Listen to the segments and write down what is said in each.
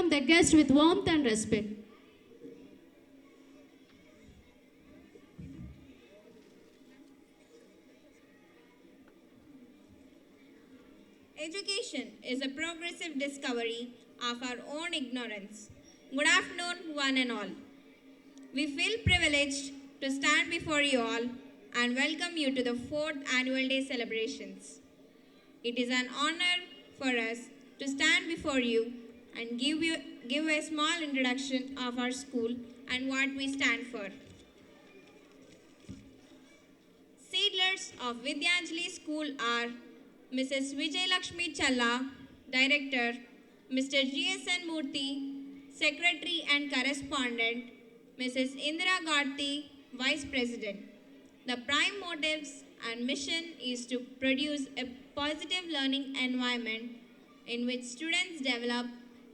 welcome the guest with warmth and respect. Education is a progressive discovery of our own ignorance. Good afternoon, one and all. We feel privileged to stand before you all and welcome you to the 4th Annual Day celebrations. It is an honor for us to stand before you and give a small introduction of our school and what we stand for. Seedlers of Vidyanjali School are Mrs. Vijay Lakshmi Challa, Director, Mr. GSN Murthy, Secretary and Correspondent, Mrs. Indira Garthi, Vice President. The prime motives and mission is to produce a positive learning environment in which students develop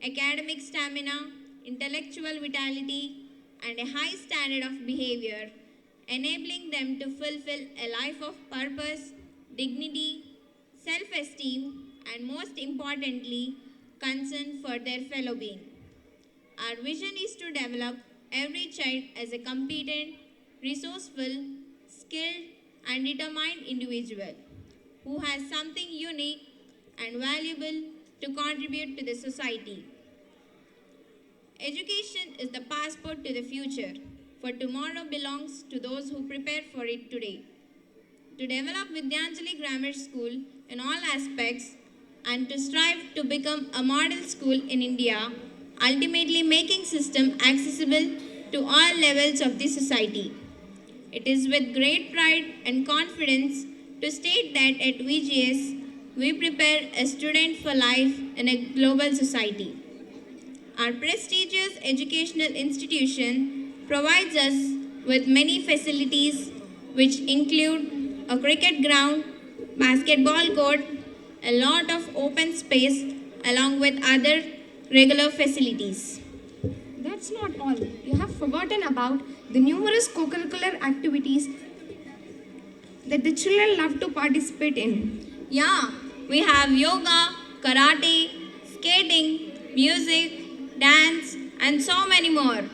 academic stamina, intellectual vitality, and a high standard of behavior, enabling them to fulfill a life of purpose, dignity, self-esteem, and most importantly, concern for their fellow being. Our vision is to develop every child as a competent, resourceful, skilled, and determined individual who has something unique and valuable to contribute to the society. Education is the passport to the future, for tomorrow belongs to those who prepare for it today. To develop Vidyanjali Grammar School in all aspects and to strive to become a model school in India, ultimately making system accessible to all levels of the society. It is with great pride and confidence to state that at VGS, we prepare a student for life in a global society. Our prestigious educational institution provides us with many facilities which include a cricket ground, basketball court, a lot of open space along with other regular facilities. That's not all. You have forgotten about the numerous co-curricular activities that the children love to participate in. Yeah, we have yoga, karate, skating, music, dance, and so many more.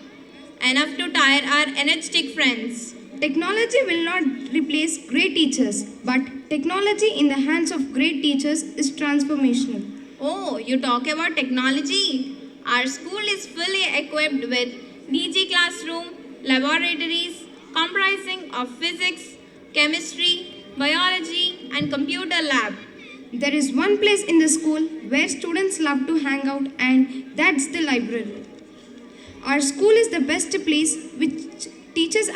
Enough to tire our energetic friends. Technology will not replace great teachers, but technology in the hands of great teachers is transformational. Oh, you talk about technology? Our school is fully equipped with DG classroom, laboratories comprising of physics, chemistry, biology, and computer lab. There is one place in the school where students love to hang out, and that's the library. Our school is the best place which teaches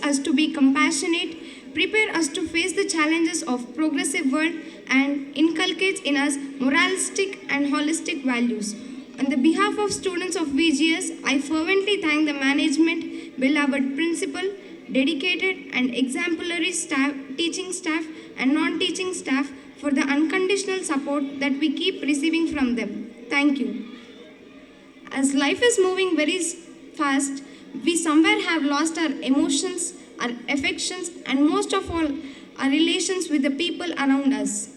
us to be compassionate, prepare us to face the challenges of progressive world, and inculcates in us moralistic and holistic values. On the behalf of students of VGS, I fervently thank the management, beloved principal, dedicated and exemplary staff, teaching staff and non-teaching staff for the unconditional support that we keep receiving from them. Thank you. As life is moving very fast, we somewhere have lost our emotions, our affections, and most of all, our relations with the people around us.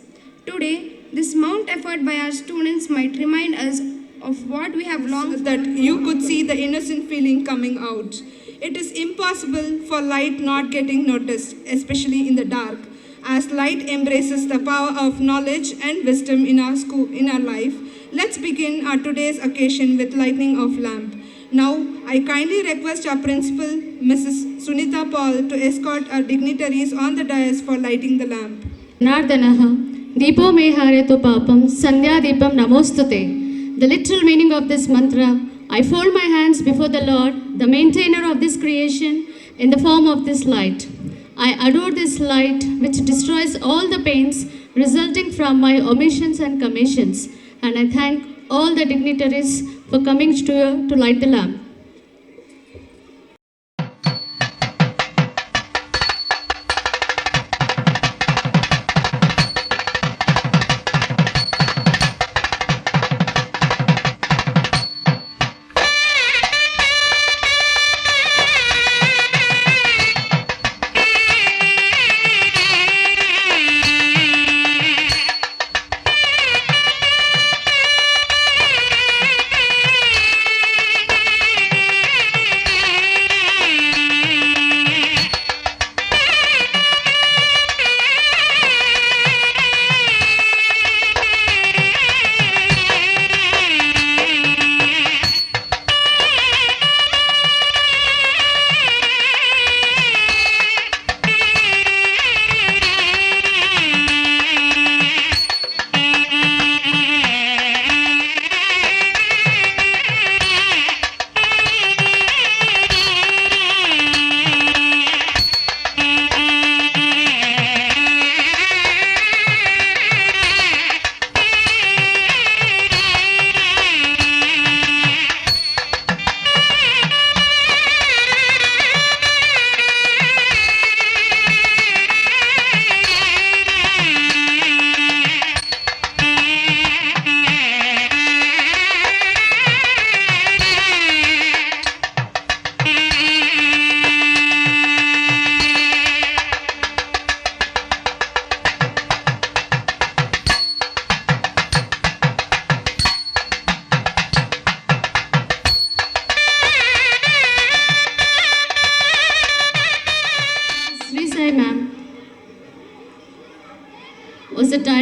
Today, this mount effort by our students might remind us of what we have longed for. That you could see the innocent feeling coming out. It is impossible for light not getting noticed, especially in the dark, as light embraces the power of knowledge and wisdom in our life. Let's begin our today's occasion with lighting of lamp. Now, I kindly request our principal, Mrs. Sunita Paul, to escort our dignitaries on the dais for lighting the lamp. Nardanaha, Deepo me haretu papam, Sandhya Deepam namostute. The literal meaning of this mantra: I fold my hands before the Lord, the maintainer of this creation, in the form of this light. I adore this light which destroys all the pains resulting from my omissions and commissions, and I thank all the dignitaries for coming to light the lamp.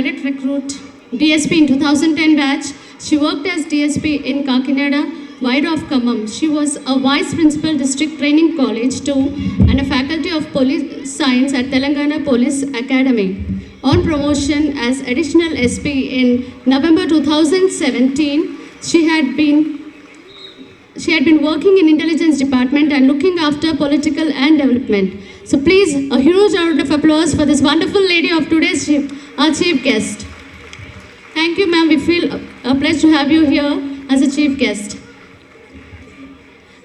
direct recruit, DSP in 2010 batch. She worked as DSP in Kakinada, Wide of Khammam. She was a Vice Principal District Training College 2 and a Faculty of Police Science at Telangana Police Academy. On promotion as Additional SP in November 2017, she had been working in intelligence department and looking after political and development. So please, a huge round of applause for this wonderful lady of today's our chief guest. Thank you, ma'am. We feel a pleasure to have you here as a chief guest.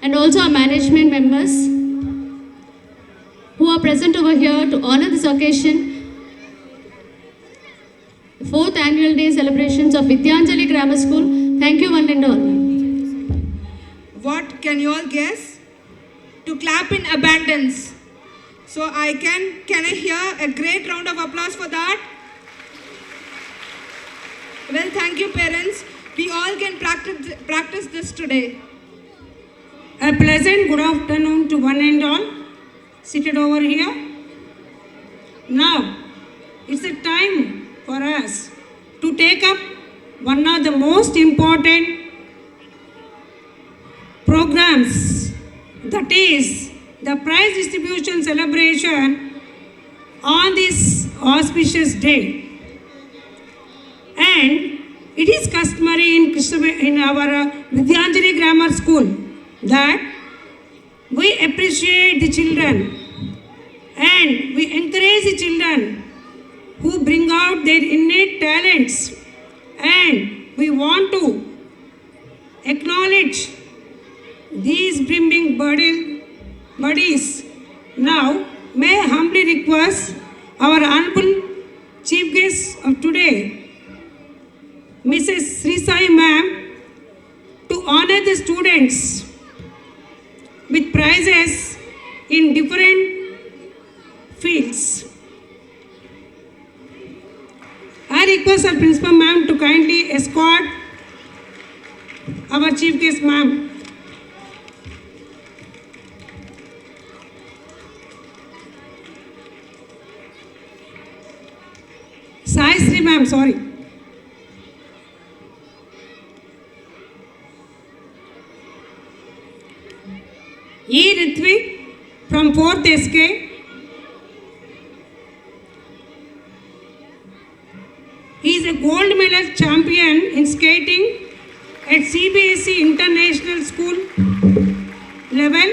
And also our management members who are present over here to honor this occasion. The 4th annual day celebrations of Vidyanjali Grammar School. Thank you one and all. What can you all guess? To clap in abundance. So can I hear a great round of applause for that? Well, thank you, parents. We all can practice this today. A pleasant good afternoon to one and all seated over here. Now, it's a time for us to take up one of the most important programs, that is the prize distribution celebration on this auspicious day. And it is customary in our Vidyanjali Grammar School that we appreciate the children and we encourage the children who bring out their innate talents, and we want to acknowledge these brimming buddies. Now, may I humbly request our honorable chief guest of today, Mrs. Sri Sai ma'am, to honor the students with prizes in different fields. I request our principal ma'am to kindly escort our chief guest ma'am. Sai Sri ma'am, sorry. E. Ritvik from 4th SK. He is a gold medal champion in skating at CBSE International School level,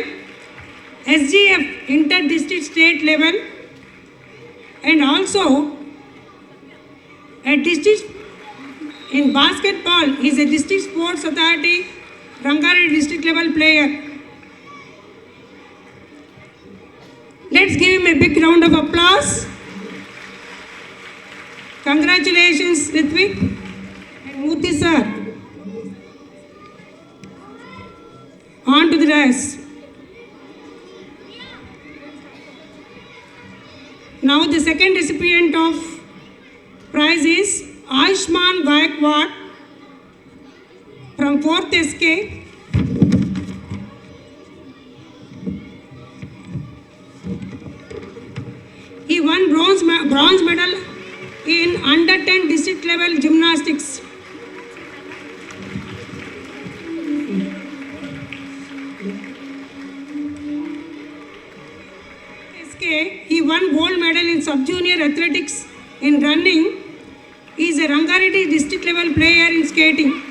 SGF Inter-District State level, and also at district in basketball. He is a District Sports Authority Rangareddy district level player. Let's give him a big round of applause. Congratulations, Ritvik and Murthy sir. On to the rest. Now the second recipient of prize is Ayushman Gaikwad from 4th SK. He won bronze medal in under 10 district level gymnastics. SK, he won gold medal in sub-junior athletics in running. He is a Rangareddy district level player in skating.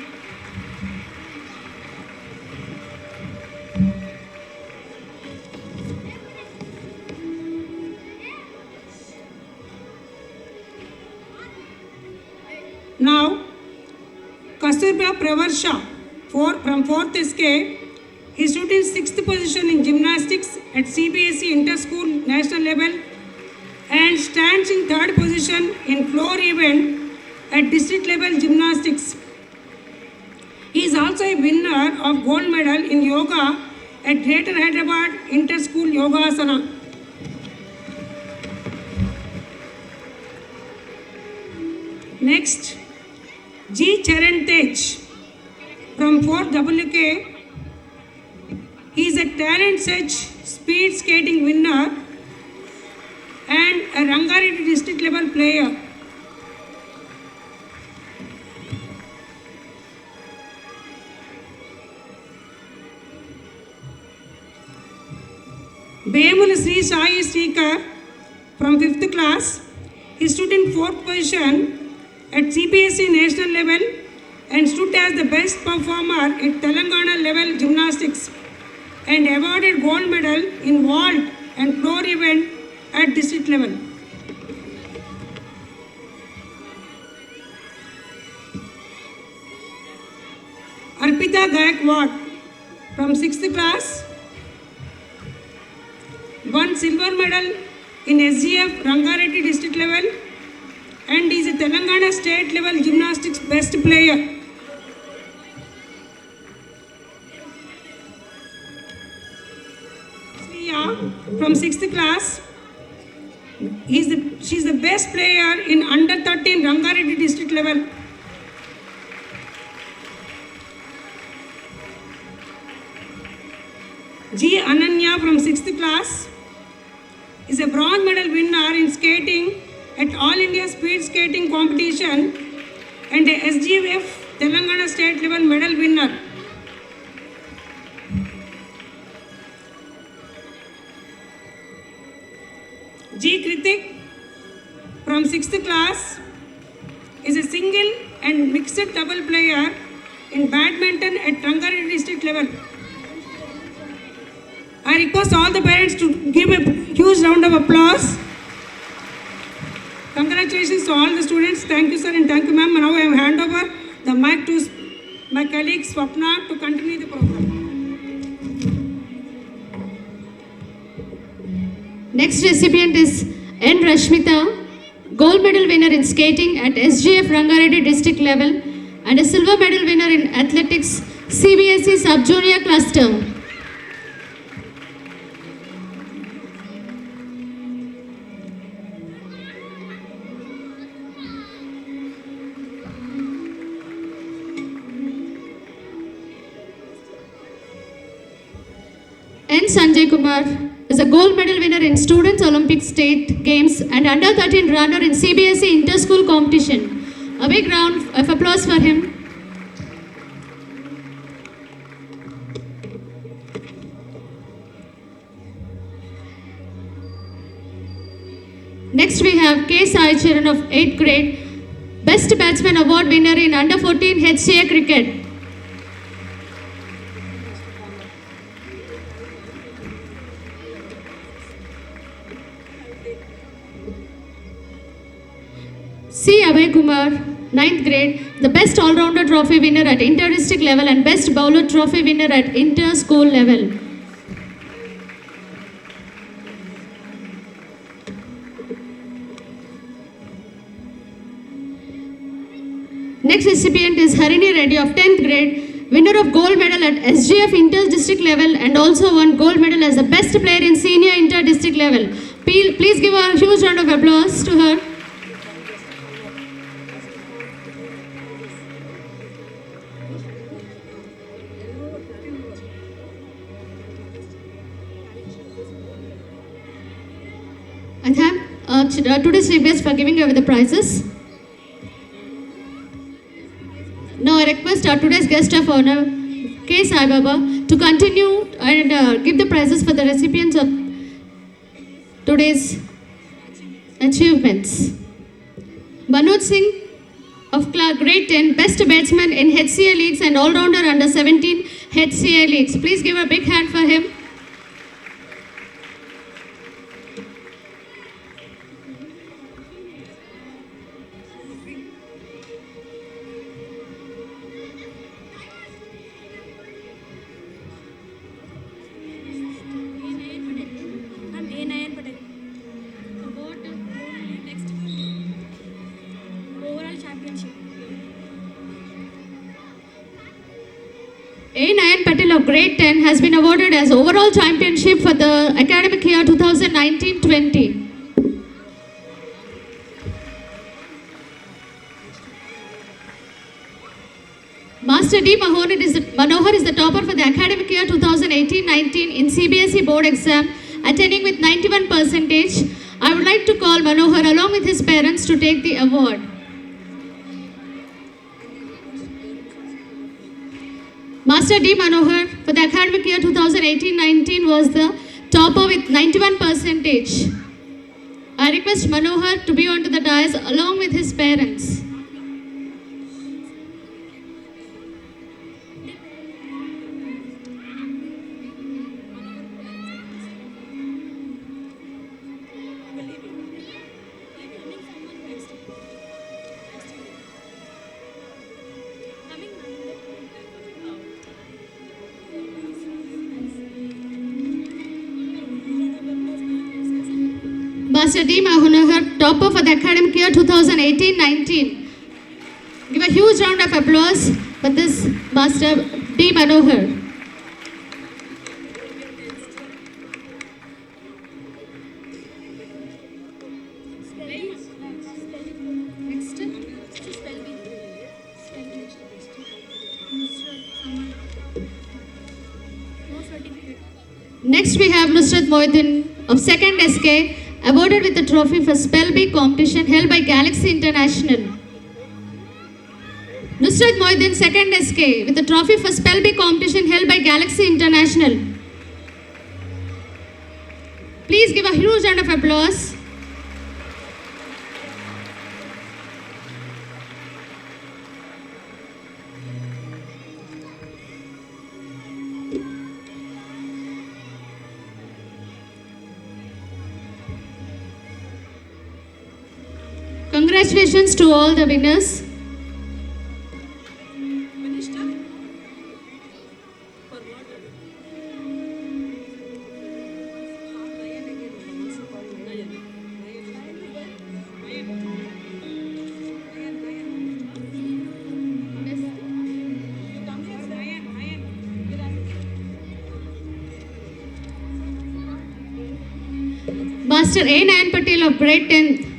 Now, Kasturba Pravarsha from 4th SK, he stood in 6th position in gymnastics at CBSE Inter-School National level and stands in 3rd position in floor event at district level gymnastics. He is also a winner of gold medal in yoga at Greater Hyderabad Inter-School Yogasana. Next, G. Charan Tej from 4th WK. He is a talent search speed skating winner and a Rangareddy district level player. Bemul Sri Sai Srikar from 5th class. He stood in 4th position at CBSE national level and stood as the best performer at Telangana level gymnastics and awarded gold medal in vault and floor event at district level. Arpita Gaikwad from 6th class won silver medal in SGF Rangareddy district level and is a Telangana state level gymnastics best player. Sriya from 6th class, she is the best player in under 13 Rangareddy district level. G. Ananya from 6th class is a bronze medal winner in skating at All India Speed Skating Competition and a SGF Telangana state level medal winner. G. Kritik from 6th class is a single and mixed double player in badminton at Rangareddy district level. I request all the parents to give a huge round of applause. Congratulations to all the students. Thank you, sir, and thank you, ma'am. Now I hand over the mic to my colleague Swapna to continue the program. Next recipient is N. Rashmita, gold medal winner in skating at SGF Rangareddy district level and a silver medal winner in athletics CBSE sub-junior cluster. N. Sanjay Kumar is a gold medal winner in Students Olympic State Games and under 13 runner in CBSE inter-school competition. A big round of applause for him. Next we have K. Sai Charan of 8th grade, Best Batsman Award winner in under 14 HCA cricket. C. Abhay Kumar, 9th grade, the Best All-Rounder Trophy winner at Inter-District level and Best Bowler Trophy winner at Inter-School level. Next recipient is Harini Reddy of 10th grade, winner of gold medal at SGF Inter-District level and also won gold medal as the best player in senior Inter-District level. Please give a huge round of applause to her. I thank today's recipients for giving away the prizes. Now I request our today's guest of honor, K. Sai Baba, to continue and give the prizes for the recipients of today's achievements. Manoj Singh of grade 10, Best Batsman in HCA Leagues and All-Rounder under 17 HCA Leagues. Please give a big hand for him. A. Nayan Patel of grade 10 has been awarded as overall championship for the academic year 2019-20. Master D. Manohar is the topper for the academic year 2018-19 in CBSE board exam, attending with 91%. I would like to call Manohar along with his parents to take the award. Master D. Manohar for the academic year 2018-19 was the topper with 91%. I request Manohar to be onto the dais along with his parents. Master D. Manohar, topper for the academic year 2018-19. Give a huge round of applause for this Master D. Manohar. Next we have Nusrat Mohiddin of 2nd SK, awarded with the trophy for Spell Bee competition held by Galaxy International. Nusrat Mohiddin, 2nd SK, with the trophy for Spell Bee competition held by Galaxy International. Please give a huge round of applause. Congratulations to all the winners. Master A. Nayan Patel of grade 10th.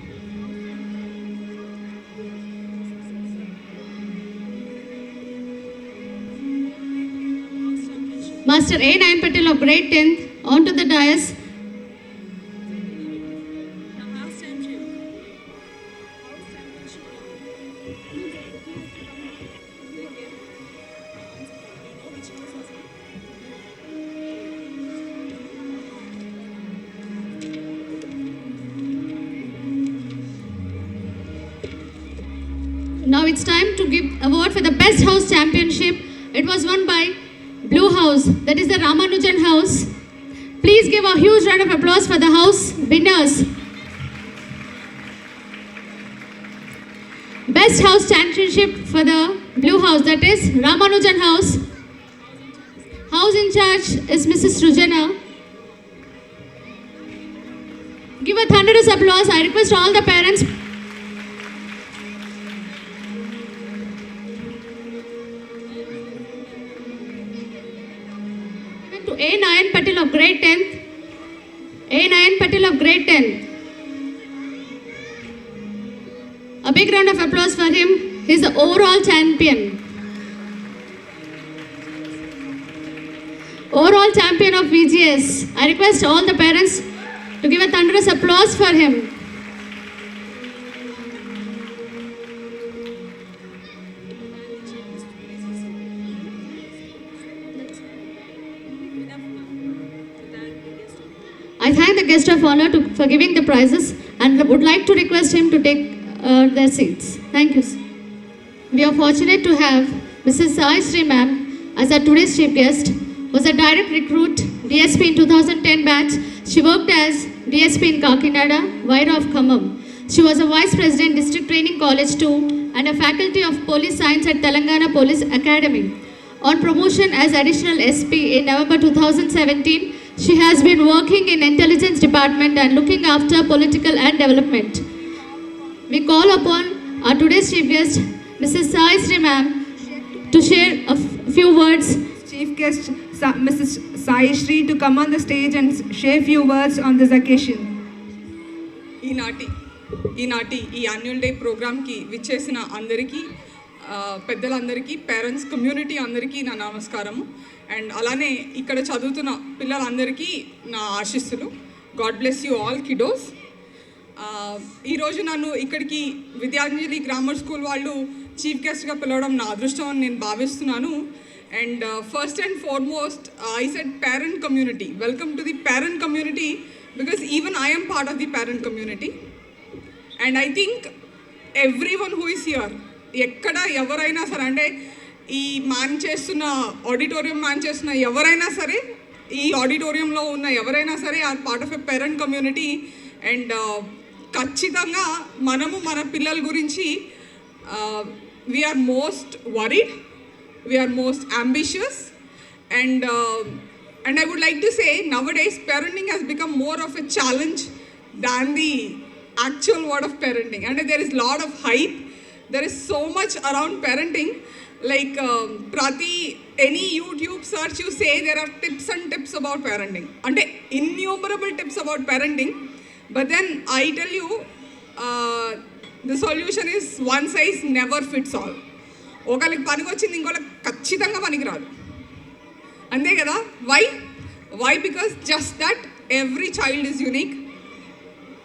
Master A. Nayan Patel of grade 10th onto the dais. Now it's time to give award for the best house championship. It was won by Blue House, that is the Ramanujan House. Please give a huge round of applause for the house winners. Best house championship for the Blue House, that is Ramanujan House. House in charge is Mrs. Srujana. Give a thunderous applause. I request all the parents. To A. Nayan Patel of grade 10th. A. Nayan Patel of grade 10th. A big round of applause for him. He is the overall champion. Overall champion of VGS. I request all the parents to give a thunderous applause for him. I thank the guest of honor for giving the prizes and would like to request him to take their seats. Thank you. We are fortunate to have Mrs. Sai Sri ma'am as our today's chief guest. Was a direct recruit, DSP in 2010 batch. She worked as DSP in Kakinada, Vaira of Khammam. She was a vice president, District Training College 2 and a faculty of Police Science at Telangana Police Academy. On promotion as additional SP in November 2017, she has been working in intelligence department and looking after political and development. We call upon our today's chief guest, Mrs. Sai Sri ma'am, to share a few words. Chief guest Mrs. Sai Sri to come on the stage and share few words on this occasion. ఈనాటి ఈ annual day ప్రోగ్రామ్కి విచ్చేసిన అందరికీ పెద్దలందరికీ parents community అందరికీ నా నమస్కారము and అలానే ఇక్కడ చదువుతున్న పిల్లలందరికీ నా ఆశీస్సులు. God bless you all kiddos. ఈరోజు నన్ను ఇక్కడికి విద్యాంజలి గ్రామర్ స్కూల్ వాళ్ళు చీఫ్ గెస్ట్గా పిలవడం నా అదృష్టం అని నేను భావిస్తున్నాను. And first and foremost I said parent community, welcome to the parent community, because even I am part of the parent community. And I think every one who is here, ఎక్కడ ఎవరైనా సరే, అంటే ఈ మ్యాన్ చేస్తున్న auditorium man చేస్తున్న ఎవరైనా సరే, ఈ ఆడిటోరియంలో ఉన్న ఎవరైనా సరే or part of a parent community. And ఖచ్చితంగా మనము మన పిల్లల గురించి we're most worried, we're most ambitious. And I would like to say nowadays parenting has become more of a challenge than the actual word of parenting. And there is a lot of hype, there is so much around parenting, like any YouTube search you say there are tips and tips about parenting, and innumerable tips about parenting. But then I tell you, the solution is one size never fits all. ఒకళ్ళకి పనికి వచ్చింది ఇంకోళ్ళకి ఖచ్చితంగా పనికి రాదు, అంతే కదా? why because just that every child is unique,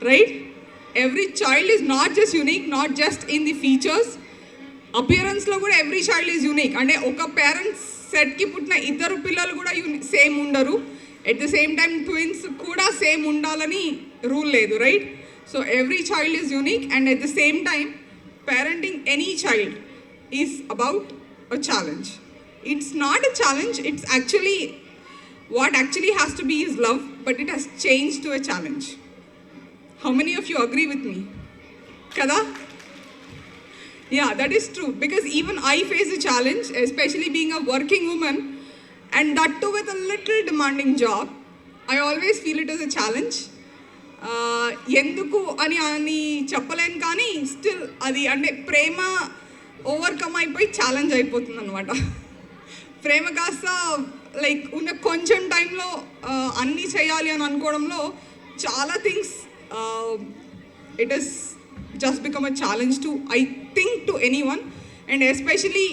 right? Every child is not just unique, not just in the features, appearance lo kuda every child is unique. అంటే ఒక పేరెంట్స్ సెట్ కి పుట్టిన ఇద్దరు పిల్లలు కూడా సేమ్ ఉండరు, at the same time twins కూడా same ఉండాలని రూల్ లేదు, right? So every child is unique, and at the same time parenting any child is about a challenge. It's not a challenge, it's actually what actually has to be is love, but it has changed to a challenge. How many of you agree with me? Kada? Yeah, that is true, because even I face a challenge, especially being a working woman, and that too with a little demanding job. I always feel it as a challenge. ఎందుకు అని చెప్పలేను, కానీ still అది అంటే ప్రేమ overcome అయిపోయి challenge అయిపోతుంది అనమాట. ప్రేమ కాస్త లైక్ ఉన్న కొంచెం టైంలో అన్నీ చేయాలి అని అనుకోవడంలో చాలా things it is just become a challenge to I think to anyone. And especially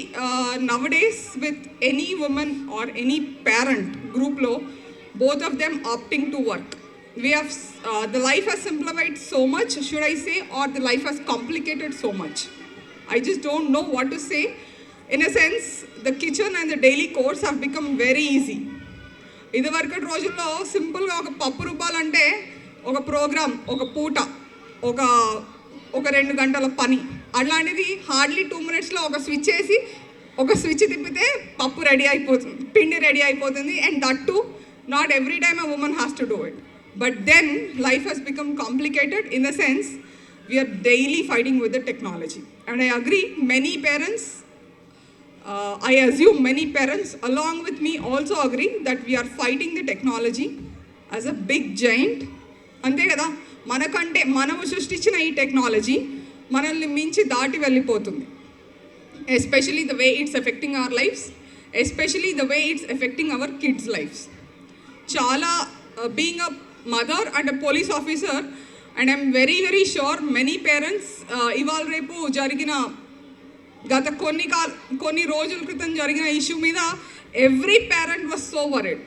nowadays with any women or any parent గ్రూప్లో, both of them opting to work. We have the life has simplified so much, should I say, or the life has complicated so much. I just don't know what to say. In a sense, the kitchen and the daily chores have become very easy. ఇది వరకటి రోజుల్లో సింపుల్గా ఒక పప్పు రుబ్బాలంటే ఒక programme, ఒక పూట, ఒక 2 గంటల పని. అలాంటిది హార్డ్లీ 2 minutesలో ఒక స్విచ్ వేసి ఒక స్విచ్ తిప్పితే పప్పు రెడీ అయిపోతుంది, పిండి రెడీ అయిపోతుంది. And that to not every time a woman has to do it. But then life has become complicated in the sense we are daily fighting with the technology. And I agree, many parents, I assume many parents along with me also agree that we are fighting the technology as a big giant. అంతే కదా, మనకంటే మనము సృష్టించిన ఈ technology మనల్ని మించి దాటి వెళ్ళిపోతుంది. Especially the way it's affecting our lives, especially the way it's affecting our kids lives. చాలా being a mother and a police officer, and I'm very very sure many parents ఇవాళ రేపు జరిగిన గత కొన్ని రోజుల క్రితం జరిగిన ఇష్యూ మీద every parent was so worried.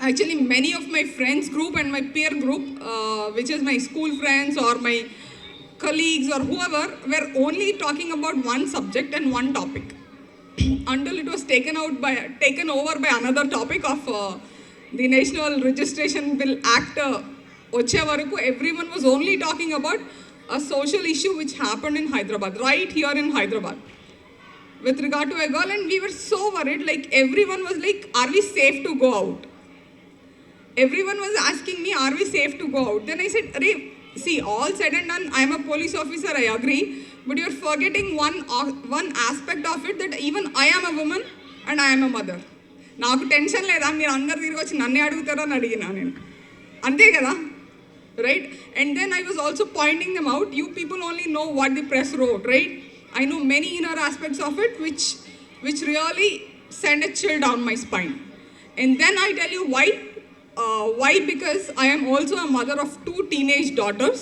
Actually, many of my friends group and my peer group, which is my school friends or my colleagues or whoever, were only talking about one subject and one topic until it was taken over by another topic of the National Registration Bill Act. Vache varaku everyone was only talking about a social issue which happened in Hyderabad, right here in Hyderabad, with regard to a girl, and we were so worried. Like everyone was like, are we safe to go out? Everyone was asking me, are we safe to go out? Then I said, see, all said and done, I am a police officer, I agree, but you're forgetting one aspect of it, that even I am a woman and I am a mother. నాకు tension లేదా, మీరు అందరు తిరిగి వచ్చి నన్నే అడుగుతారో అని అడిగినా నేను, అంతే కదా, right? And then I was also pointing them out, you people only know what the press wrote, right? I know many inner aspects of it which really send a chill down my spine. And then I tell you why. Because I am also a mother of 2 teenage daughters.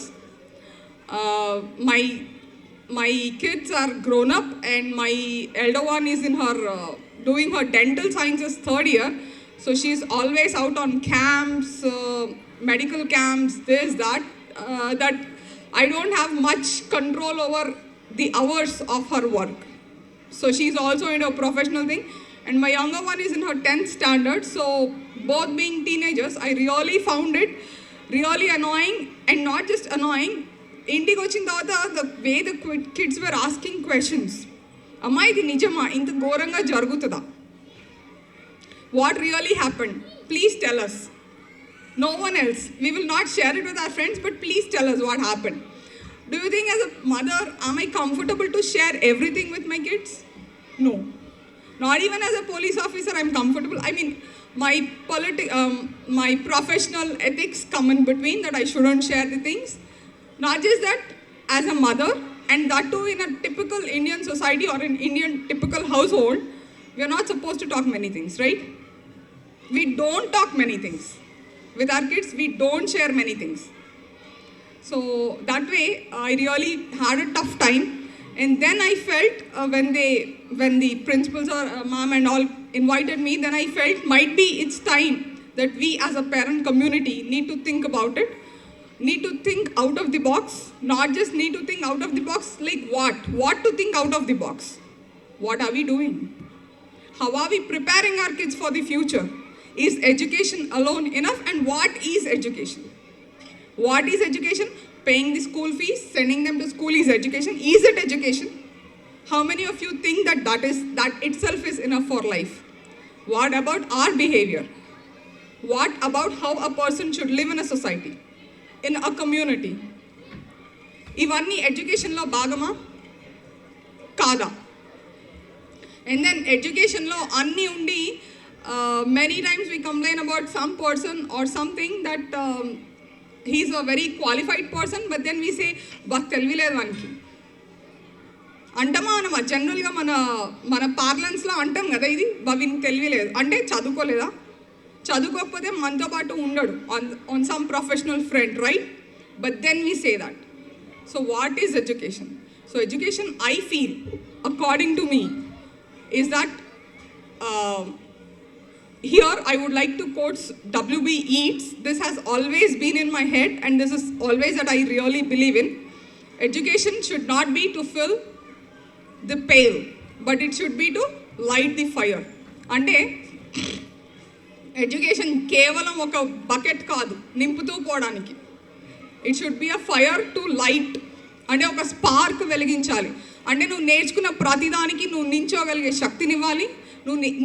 My kids are grown up, and my elder one is in her doing her dental sciences 3rd year. So she's always out on camps, medical camps, this, that I don't have much control over the hours of her work. So she's also in a professional thing. And my younger one is in her 10th standard. So both being teenagers, I really found it really annoying, and not just annoying. ఇంటికి వచ్చిన తర్వాత the way the kids were asking questions. అమ్మా ఇది నిజమా, ఇంత ఘోరంగా జరుగుతుందా, what really happened, please tell us. No one else, we will not share it with our friends, but please tell us what happened. Do you think as a mother, am I comfortable to share everything with my kids? No. Not even as a police officer I'm comfortable. I mean, my professional ethics come in between that I shouldn't share the things. Not just that, as a mother, and that too in a typical Indian society or an Indian typical household, we are not supposed to talk many things, right? We don't talk many things. With our kids, we don't share many things. So that way, I really had a tough time. And then I felt when the principals or mom and all invited me, then I felt might be it's time that we as a parent community need to think about it, need to think out of the box, not just need to think out of the box, like what to think out of the box. What are we doing? How are we preparing our kids for the future? Is education alone enough? And what is education? What is education? Paying the school fees, sending them to school is education. Is it education? How many of you think that itself is enough for life? What about our behavior? What about how a person should live in a society, in a community? ఇవన్నీ ఎడ్యుకేషన్లో భాగమా కాదా? And then ఎడ్యుకేషన్లో అన్నీ ఉండి many times we complain about some person or something that he is a very qualified person, but then we say బాగా తెలివిలేదు వానికి అంటామా అనమా. జనరల్గా మన పార్లెన్స్లో అంటాం కదా, ఇది వీనికి తెలివిలేదు అంటే చదువుకోలేదా, చదువుకోకపోతే మనతో పాటు ఉండడు on some professional front, right? But then we say that. So what is education? So education, I feel, according to me, is that here I would like to quote W.B. Yeats. This has always been in my head, and this is always that I really believe in. Education should not be to fill the pail, but it should be to light the fire. అంటే education కేవలం ఒక bucket కాదు నింపుతూ పోవడానికి. It should be a fire to light, అంటే ఒక spark వెలిగించాలి. అంటే నువ్వు నేర్చుకున్న ప్రతిదానికి నువ్వు నించోగలిగే శక్తినివ్వాలి.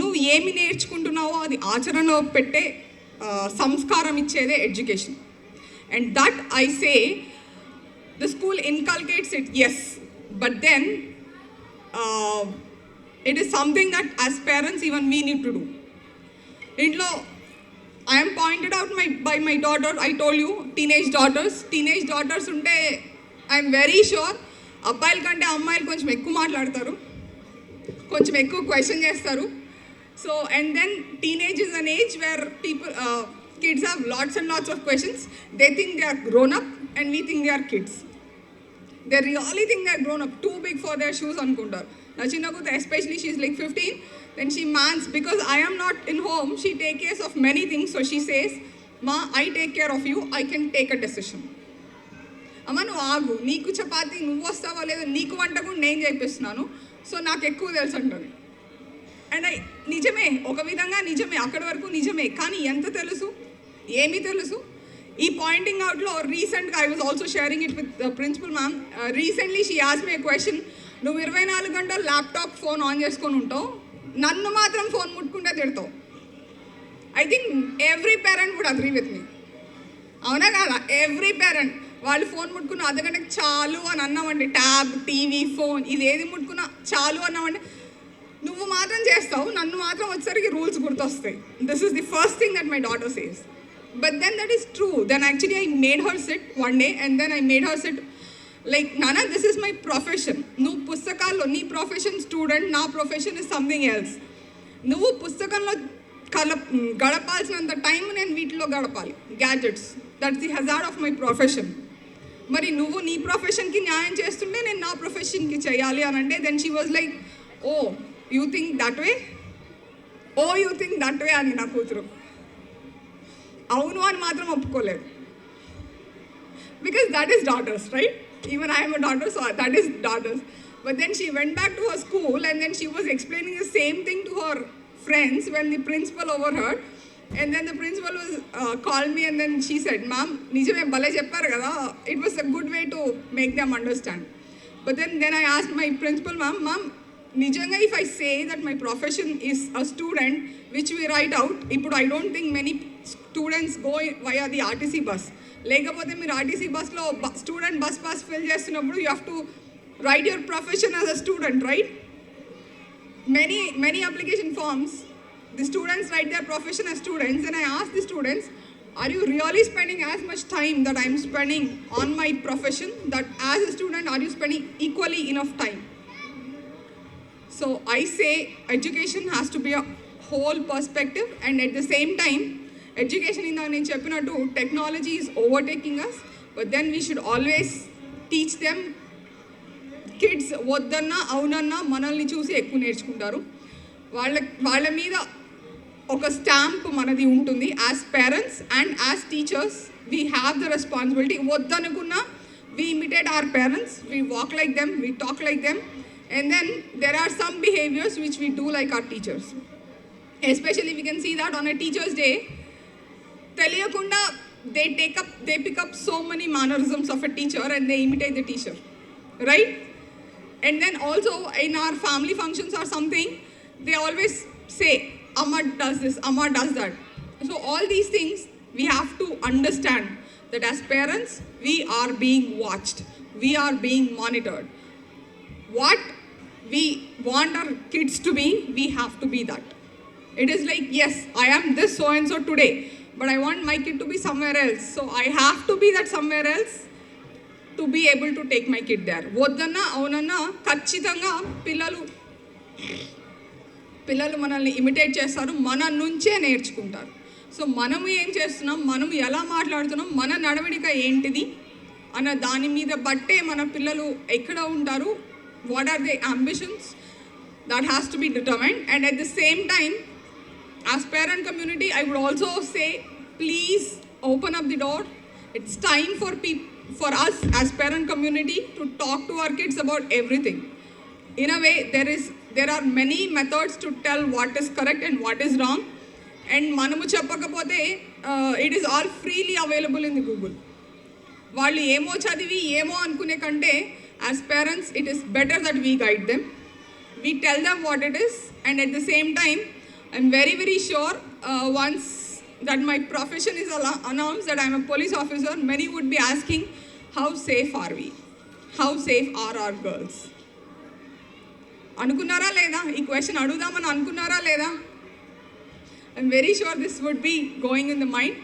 నువ్వు ఏమి నేర్చుకుంటున్నావో అది ఆచరణలో పెట్టే సంస్కారం ఇచ్చేదే education. And that I say the school inculcates it, yes, but then it is something that as parents even we need to do. ఇంట్లో I am pointed out by my daughter. I told you, teenage daughters ఉంటే I am very sure అబ్బాయిల కంటే అమ్మాయిలు కొంచెం ఎక్కువ మాట్లాడతారు, కొంచెం ఎక్కువ క్వశ్చన్ చేస్తారు. So and then teenage is an age where kids have lots and lots of questions. They think they are grown up and we think they are kids. They really think they are grown up, too big for their shoes అనుకుంటారు. నా చిన్న కూతురు especially, she is like 15. Then she mans, because I am not in home, she take care of many things. So she says, Ma, I take care of you, I can take a decision. అమ్మ నువ్వు ఆగు, నీకు చపాతి నువ్వు వస్తావా లేదా, నీకు వంట కూడా నేను చేపిస్తున్నాను, సో నాకు ఎక్కువ తెలుసు అంటుంది. అండ్ నిజమే, ఒక విధంగా నిజమే, అక్కడి వరకు నిజమే. కానీ ఎంత తెలుసు, ఏమి తెలుసు? ఈ పాయింటింగ్ అవుట్లో రీసెంట్గా I was also sharing it with principal ma'am. Recently she asked me a question. నువ్వు 24 గంటలు ల్యాప్టాప్ ఫోన్ ఆన్ చేసుకొని ఉంటావు, నన్ను మాత్రం ఫోన్ ముట్టుకుంటే తిడతావు. I think every parent would agree with me, అవునా కాదా? ఎవ్రీ పేరెంట్ వాళ్ళు ఫోన్ ముట్టుకున్న అర్ధగంటకి చాలు అని అన్నామండి. ట్యాబ్, టీవీ, ఫోన్ ఇది ఏది ముట్టుకున్నా చాలు అన్నామండి. నువ్వు మాత్రం చేస్తావు, నన్ను మాత్రం వచ్చేసరికి రూల్స్ గుర్తొస్తాయి. This is the first thing that my daughter says. But then that is true. Then actually I made her sit one day and then I made her sit like, నానా దిస్ ఇస్ మై ప్రొఫెషన్. నువ్వు పుస్తకాల్లో నీ profession student, నా profession is something else. నువ్వు పుస్తకంలో గడపాల్సినంత time నేను వీటిలో గడపాలి, gadgets. That's the hazard of my profession. మరి నువ్వు నీ ప్రొఫెషన్కి న్యాయం చేస్తుంటే నేను నా ప్రొఫెషన్కి చేయాలి అని అంటే, then she was like, oh you think that way, oh you think that way అని నా కూతురు. అవును అని మాత్రం ఒప్పుకోలేదు, because that is daughters, right? Even I am a daughter, so that is daughters. But then she went back to her school and then she was explaining the same thing to her friends when the principal overheard. And then the principal was called me and then she said, "Ma'am, nijame bale chepparu kada." It was a good way to make them understand. But then I asked my principal, ma'am, nijanga if I say that my profession is a student, which we write out, I don't think many students go via the RTC bus. లేకపోతే మీరు RTC బస్లో student bus pass fill చేస్తున్నప్పుడు you have to write your profession as a student, right? Many application forms, the students write their profession as students, and I ask the students, are you really spending as much time that I'm spending on my profession, that as a student are you spending equally enough time? So I say education has to be a whole perspective, and at the same time education in నేను చెప్పినట్టు technology is overtaking us, but then we should always teach them. Kids వద్దన్నా అవునన్నా మనల్ని చూసి ఎక్కువ నేర్చుకుంటారు. వాళ్ళ మీద ఒక స్టాంప్ మనది ఉంటుంది. As parents and as teachers we have the responsibility. వద్దనుకున్నా we imitate our parents, we walk like them, we talk like them, and then there are some behaviours which we do like our teachers. Especially we can see that on a teachers day తెలియకుండా they pick up so many mannerisms of a teacher and they imitate the teacher, right? And then also in our family functions or something, they always say, Amma does this, Amma does that. So all these things we have to understand that as parents, we are being watched, we are being monitored. What we want our kids to be, we have to be that. It is like, yes, I am this so and so today, but I want my kid to be somewhere else. So I have to be that somewhere else to be able to take my kid there. వద్దన్నా అవునన్నా ఖచ్చితంగా పిల్లలు మనల్ని imitate చేస్తారు, మన నుంచే నేర్చుకుంటారు. So మనము ఏం చేస్తున్నాం, మనము ఎలా మాట్లాడుతున్నాం, మన నడవడిక ఏంటిది అన్న దాని మీద బట్టే మన పిల్లలు ఎక్కడ ఉంటారు, what are they ambitions, that has to be determined. And at the same time, as parent community, I would also say, please open up the door. It's time for us as parent community to talk to our kids about everything. In a way, there are many methods to tell what is correct and what is wrong. And manamu cheppakapothe it is all freely available in the Google. Vallu emo chadivi emo anukune kante, as parents it is better that we guide them, we tell them what it is. And at the same time, I'm very, very sure once that my profession is announced, that I'm a police officer, many would be asking, how safe are we? How safe are our girls? Anukunnara leda? Ee question adudamani anukunnara leda? I'm very sure this would be going in the mind.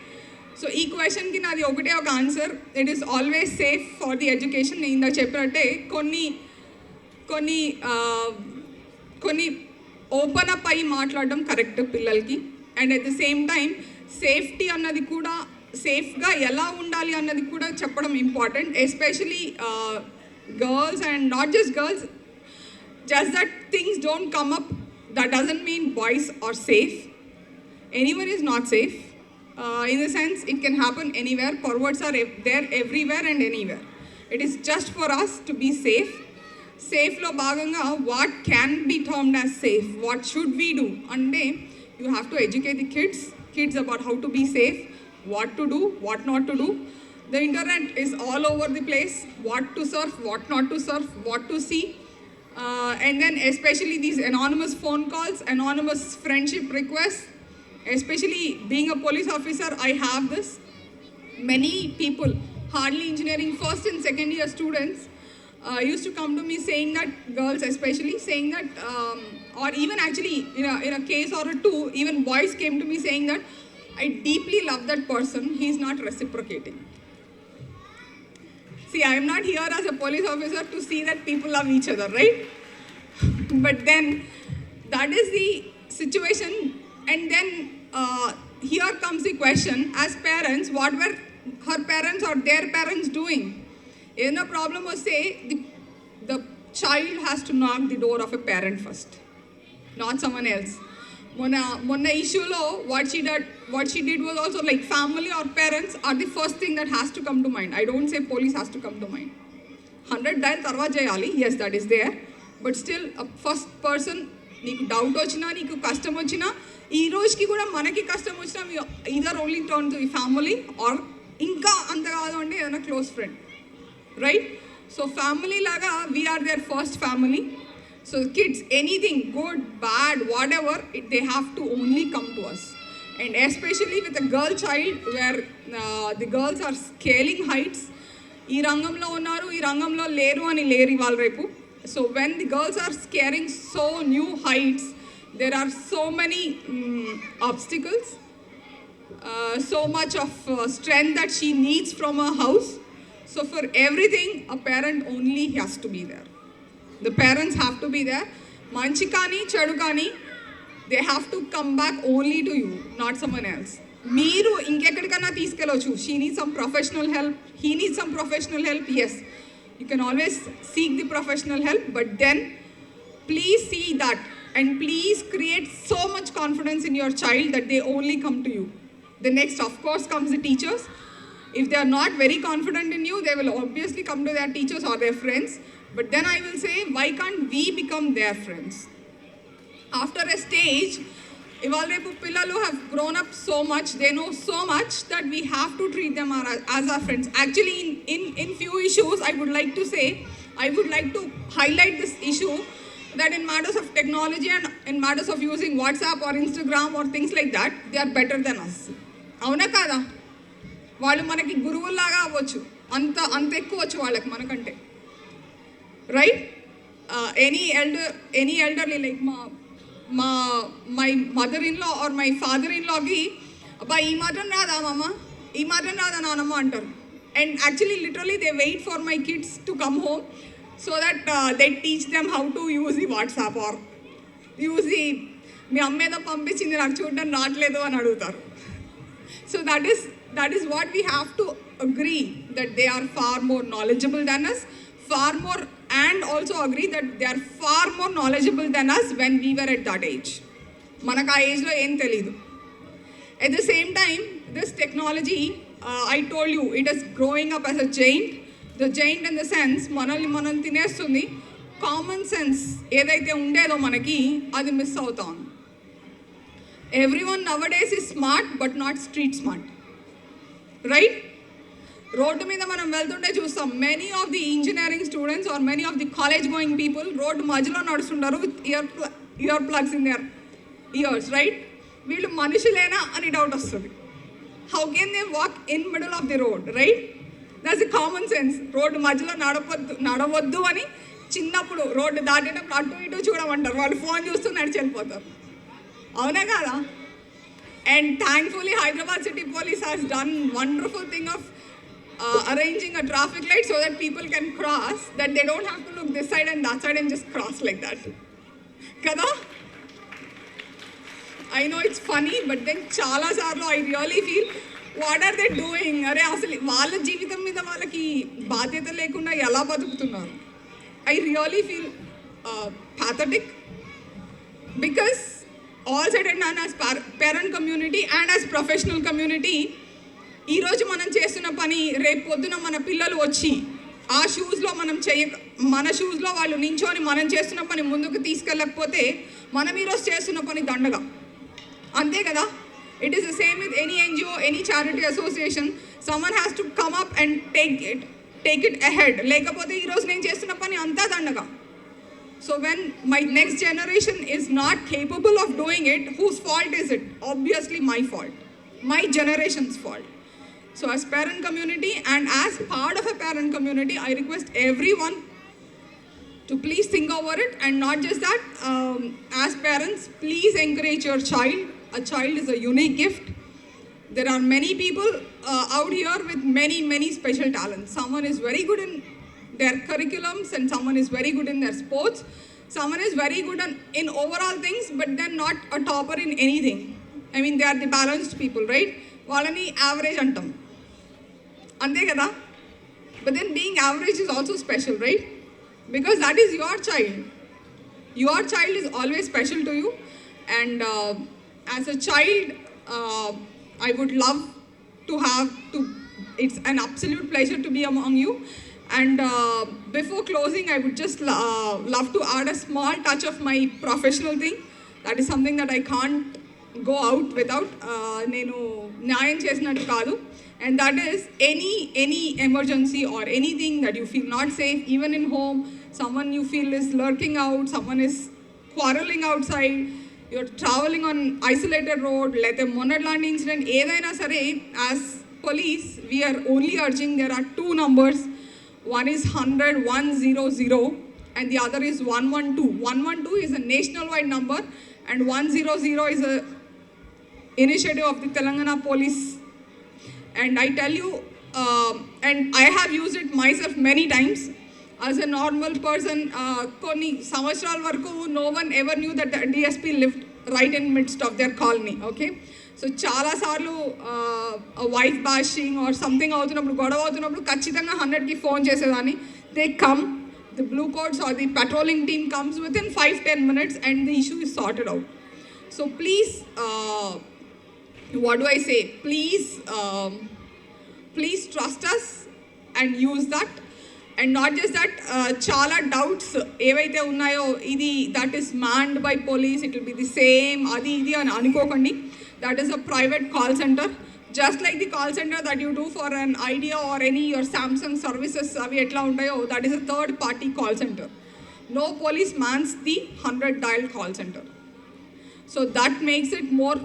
So ee question ki nadi okate oka answer. It is always safe for the education. Inda cheppinatte కొన్ని open up అయ్యి మాట్లాడడం correct పిల్లలకి. And at the same time safety అన్నది కూడా, సేఫ్గా ఎలా ఉండాలి అన్నది కూడా చెప్పడం important. Especially girls, and not just girls, just that things don't come up, that doesn't mean boys are safe. Anyone is not safe. In the sense, it can happen anywhere. Perverts are there everywhere and anywhere. It is just for us to be safe. సేఫ్లో భాగంగా what can be termed as safe, what should we do అంటే you have to educate the kids about how to be safe, what to do, what not to do. The internet is all over the place. What to surf, what not to surf, what to see. And then especially these anonymous phone calls, anonymous friendship requests. Especially being a police officer, I have this. Many people, hardly engineering first and second year students, used to come to me saying that, girls especially, saying that, or even actually in a case or two, even boys came to me saying that, I deeply love that person, he's not reciprocating. See, I am not here as a police officer to see that people love each other, right? But then that is the situation. And then here comes the question, as parents, what were her parents or their parents doing? In a problem was, say, the child has to knock the door of a parent first, not someone else. Mona issue lo, what she did was also like family or parents are the first thing that has to come to mind. I don't say police has to come to mind. 100 dial తర్వాత చేయాలి, yes that is there, but still first person నీకు doubt వచ్చినా నీకు కష్టం వచ్చినా ఈ రోజుకి కూడా మనకి కష్టం వచ్చినా ఈదర్ ఓన్లీ టర్న్ టు ఈ ఫ్యామిలీ ఆర్ ఇంకా అంత కాదు అంటే ఏదైనా close friend, right? So family లాగా we're there first family. So kids anything good bad whatever they have to only come to us. And especially with a girl child where the girls are scaling heights. ఈ రంగంలో ఉన్నారు, ఈ రంగంలో లేరు అని లేరు ఇవాళ రేపు. So when the girls are scaling so new heights, there are so many obstacles, so much of strength that she needs from her house. So for everything, a parent only has to be there. The parents have to be there. మంచి కానీ చెడు కానీ they have to come back only to you, not someone else. మీరు ఇంకెక్కడికన్నా తీసుకెళ్ళవచ్చు. She needs some professional help, he needs some professional help, yes, you can always seek the professional help, but then please see that and please create so much confidence in your child that they only come to you. The next of course comes the teachers. If they are not very confident in you, they will obviously come to their teachers or their friends, but then I will say, why can't we become their friends? After a stage, ఇవాళ రేపు పిల్లలు have grown up so much, they know so much that we have to treat them as our friends. Actually, in few issues, I would like to highlight this issue that in matters of technology and in matters of using WhatsApp or Instagram or things like that, they are better than us. అవునా కాదా? వాళ్ళు మనకి గురువుల్లాగా అవ్వచ్చు, అంత ఎక్కువ వచ్చు వాళ్ళకి మనకంటే, right? Any elderly like my mother in law or my father in లాకి అబ్బా ఈ మాత్రం రాదా మామ, ఈ మాత్రం రాదా నానమ్మ అంటారు. And actually literally they wait for my kids to come home so that they teach them how to use the WhatsApp or use the మీ అమ్మ ఏదో పంపించింది నాకు చూడడం రావట్లేదు అని అడుగుతారు. So that is what we have to agree, that they are far more knowledgeable than us, far more, and also agree that they are far more knowledgeable than us when we were at that age. మనకు ఆ ఏజ్లో ఏం తెలీదు. At the same time, this technology, I told you, it is growing up as a giant. The giant in the sense, మనం తినేస్తుంది. Common sense ఏదైతే ఉండేదో మనకి అది మిస్ అవుతాం. Everyone nowadays is smart but not street smart, right? Road మీద మనం వెళ్తుంటే చూస్తాం, many of the engineering students or many of the college going people road మధ్యలో నడుస్తుంటారు with ear plugs in their ears, right? వీళ్ళు మనుషులేనా అని డౌట్ వస్తుంది. How can they walk in middle of the road, right? That's a common sense. Road మధ్యలో నడవద్దు అని చిన్నప్పుడు రోడ్డు దాటేటప్పుడు అటు ఇటు చూడమంటారు, వాళ్ళు ఫోన్ చూస్తూ నడిచి వెళ్ళిపోతారు. అవునా కాదా? And thankfully Hyderabad city police has done wonderful thing of arranging a traffic light so that people can cross, that they don't have to look this side and that side and just cross like that. Kada? I know it's funny, but then chala sarlo I really feel, what are they doing? Are asalu vaalla jeevitam meeda vallaki బాధ్యత lekunda ela batukutunnaru? I really feel pathetic, because all said and done, as parent community and as professional community, ఈరోజు మనం చేస్తున్న పని రేపు పొద్దున మన పిల్లలు వచ్చి ఆ షూస్లో మన షూస్లో వాళ్ళు నించొని మనం చేస్తున్న పని ముందుకు తీసుకెళ్ళకపోతే మనం ఈరోజు చేస్తున్న పని దండగా, అంతే కదా? It is the same with any NGO, any charity association. Someone has to come up and take it ahead, లేకపోతే ఈరోజు నేను చేస్తున్న పని అంతా దండగా. So when my next generation is not capable of doing it, whose fault is it? Obviously my fault, my generation's fault. So as parent community and as part of a parent community, I request everyone to please think over it, and not just that, as parents, please encourage your child. A child is a unique gift. There are many people out here with many special talents. Someone is very good in their curriculums and someone is very good in their sports. Someone is very good in overall things, but then not a topper in anything. I mean, they are the balanced people, right? వాళ్ళని average అంటాం, అంతే కదా? But then being average is also special, right? Because that is your child. Your child is always special to you. And as a child, I would love to it's an absolute pleasure to be among you. And before closing, I would just love to add a small touch of my professional thing. That is something that I can't go out without. నేను న్యాయం చేసినట్టు కాదు. And that is any emergency or anything that you feel not safe, even in home, someone you feel is lurking out, someone is quarreling outside, you're traveling on isolated road, let a monadland incident, ఏదైనా సరే, as police, we are only urging there are two numbers. One is 100 100 and the other is 112. 112 is a nationwide number and 100 is a initiative of the Telangana police. And I tell you, and I have used it myself many times. As a normal person, konni samvatsaraల varaku no one ever knew that the DSP lived right in midst of their colony. Okay, so చాలా సార్లు wife బాషింగ్ or something అవుతున్నప్పుడు, గొడవ అవుతున్నప్పుడు ఖచ్చితంగా 100కి phone చేసేదాన్ని. They come, the blue coats or the patrolling team comes within 5-10 minutes and the issue is sorted out. So please, what do I say? Please trust us and use that. And not just that, chala doubts ఏవైతే ఉన్నాయో, ఇది that is manned by police, it will be the same, అది ఇది అని అనుకోకండి. That is a private call center. Just like the call center that you do for an Idea or any your Samsung services, అవి ఎట్లా ఉంటాయో, that is a third party call center. No police mans the 100 dial call center. So that makes it more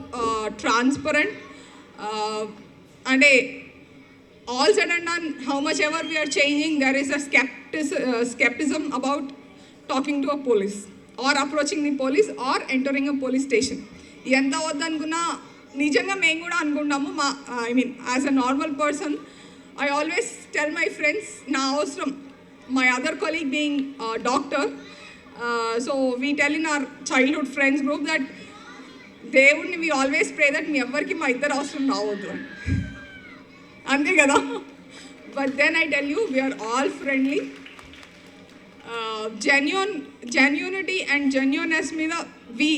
transparent. And all said and done, how much ever we are changing, there is a skepticism about talking to a police or approaching the police or entering a police station. ఎంత వద్దనుకున్నా నిజంగా మేము కూడా అనుకుంటాము. I mean as a normal person, I always tell my friends, నా అవసరం, my other colleague being doctor, so we tell in our childhood friends group that దేవుడిని we always pray that మీ ఎవ్వరికి మా ఇద్దరు అవసరం రావద్దు అని. అంతే కదా? But then I tell you, we're all friendly. Genuinity and genuineness మీద we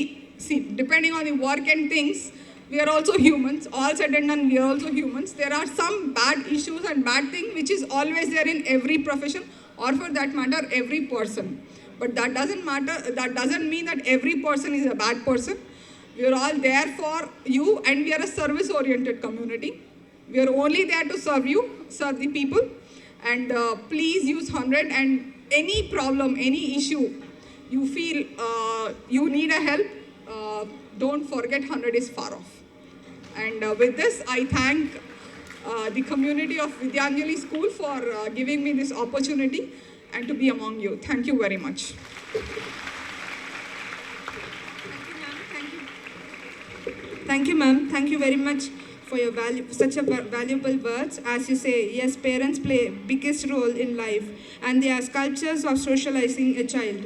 see, depending on the work and things, we are also humans. All said and done, we are also humans. There are some bad issues and bad things which is always there in every profession, or for that matter every person. But that doesn't matter, that doesn't mean that every person is a bad person. We are all there for you, and we are a service oriented community. We are only there to serve you, serve the people. And please use 100, and any problem, any issue you feel you need a help, don't forget 100 is far off. And with this, I thank the community of Vidyanjali School for giving me this opportunity and to be among you. Thank you very much. Thank you, ma'am. Thank you very much for your such a valuable words. As you say, yes, parents play biggest role in life, and they are sculptures of socializing a child.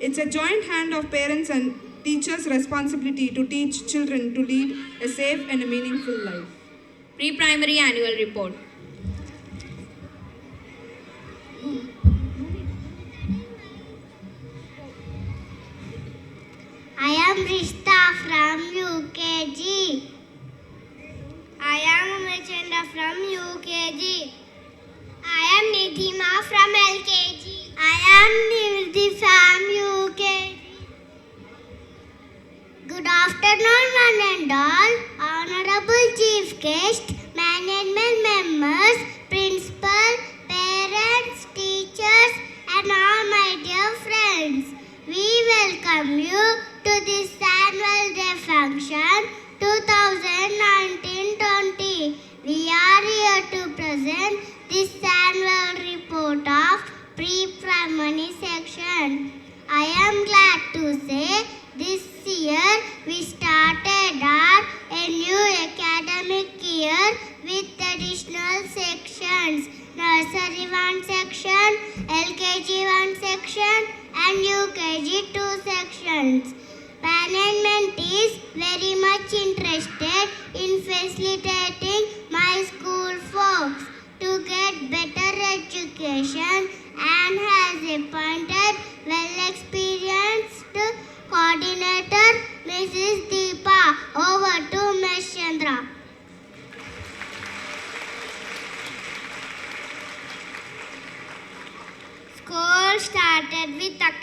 It's a joint hand of parents and teachers' responsibility to teach children to lead a safe and a meaningful life. Pre-primary annual report. I am Rishta from UKG. I am Umachanda from UKG. I am Nidhima from LKG. I am Nirdi from UKG. Good afternoon, one and all. Honorable Chief Guest, management members, principal, parents, teachers, and all my dear friends. We welcome you to this annual day function 2019-20. We are here to present this annual report of pre-primary section. I am glad to say this year we started a new academic year with additional sections: Nursery 1 section, LKG 1 section, and UKG 2 sections. Management is very much interested in facilitating my school folks to get better education and has appointed well-experienced coordinator Mrs. Deepa. Over to Ms. Chandra.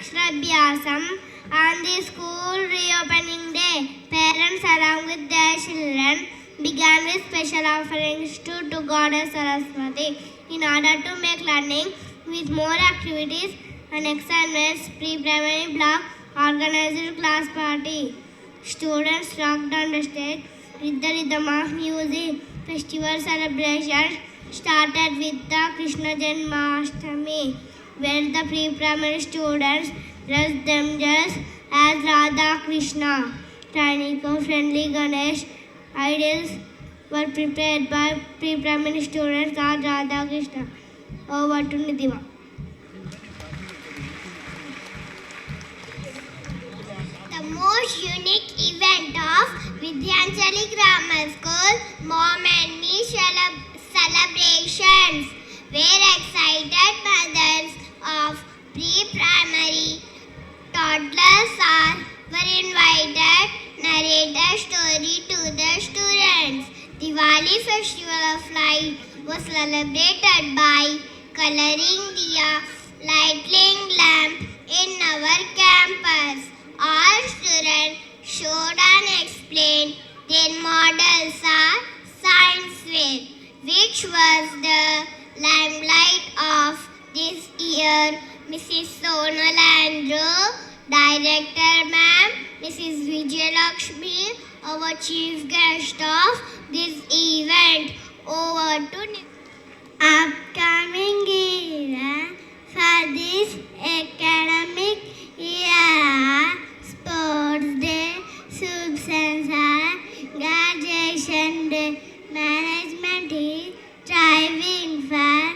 Aksharabyasam. On the school reopening day, parents along with their children began with special offerings to Goddess Saraswati. In order to make learning with more activities and excitements, pre-primary block organized class party. Students rocked on the stage with the rhythm of music. Festival celebrations started with the Krishna Janmashtami, where the pre-primary students dressed themselves as Radha Krishna. Tiny eco-friendly Ganesh idols were prepared by pre-primary students as Radha Krishna. Over to Nidima. The most unique event of Vidyanjali Grammar School Mom and Me celebrations, where excited mothers of pre-primary toddlers were invited narrate a story to the students. Diwali Festival of Light was celebrated by coloring the lighting lamp in our campus. All students showed and explained their models of science fair, which was the limelight of this year. Mrs. Sonal Andrew, Director Ma'am, Mrs. Vijay Lakshmi, our chief guest of this event. Over to upcoming year for this academic year. Sports Day, Shubh Sanskar, Graduation Day. Management is striving for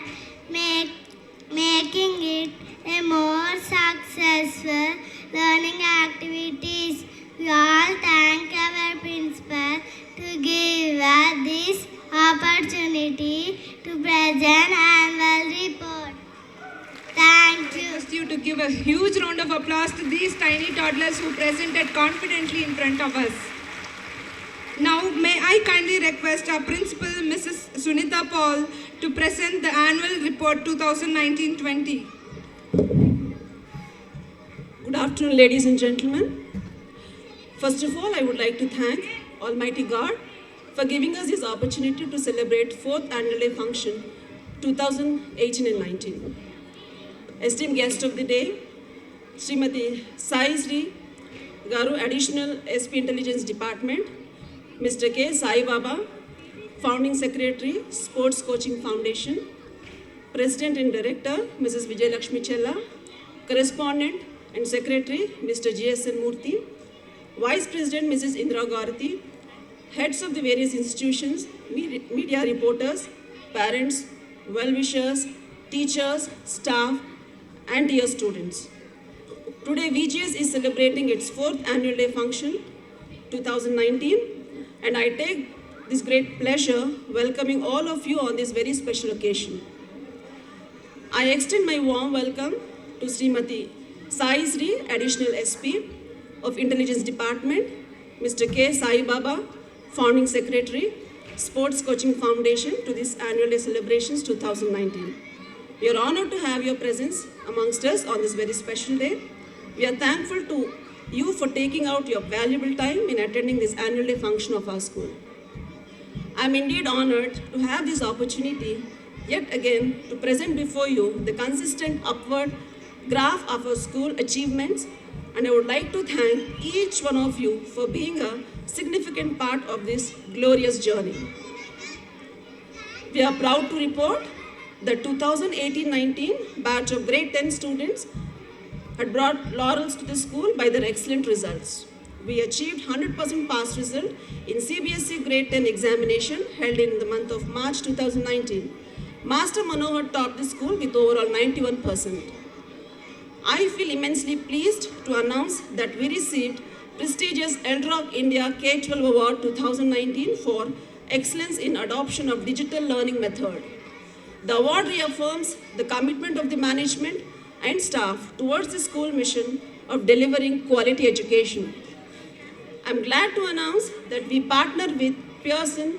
making it a more successful learning activities. We all thank our principal to give us this opportunity to present annual report. Thank you. Request you to give a huge round of applause to these tiny toddlers who presented confidently in front of us. Now, may I kindly request our principal, Mrs. Sunita Paul, to present the annual report 2019-20. Good afternoon, ladies and gentlemen. First of all, I would like to thank Almighty God for giving us this opportunity to celebrate 4th Annual Day Function 2018 and 19. Esteemed guest of the day, Srimati Sai Sri Garu, Additional SP Intelligence Department, Mr. K. Sai Baba, Founding Secretary, Sports Coaching Foundation, President and Director, Mrs. Vijay Lakshmi Chella, Correspondent and Secretary, Mr. GSN Murthy, Vice President, Mrs. Indra Gaurathi, heads of the various institutions, media reporters, parents, well-wishers, teachers, staff, and dear students. Today, VGS is celebrating its 4th Annual Day Function 2019, and I take this great pleasure welcoming all of you on this very special occasion. I extend my warm welcome to Srimati Sai Sri, Additional SP of Intelligence Department, Mr. K. Sai Baba, Founding Secretary, Sports Coaching Foundation, to this Annual Day Celebrations 2019. We are honored to have your presence amongst us on this very special day. We are thankful to you for taking out your valuable time in attending this Annual Day function of our school. I am indeed honored to have this opportunity yet again to present before you the consistent upward graph of our school achievements, and I would like to thank each one of you for being a significant part of this glorious journey. We are proud to report that 2018-19 batch of grade 10 students had brought laurels to the school by their excellent results. We achieved 100% pass result in CBSE grade 10 examination held in the month of March 2019. Master Manohar topped the school with overall 91%. I feel immensely pleased to announce that we received prestigious Eldrock India K-12 Award 2019 for excellence in adoption of digital learning method. The award reaffirms the commitment of the management and staff towards the school mission of delivering quality education. I'm glad to announce that we partner with Pearson,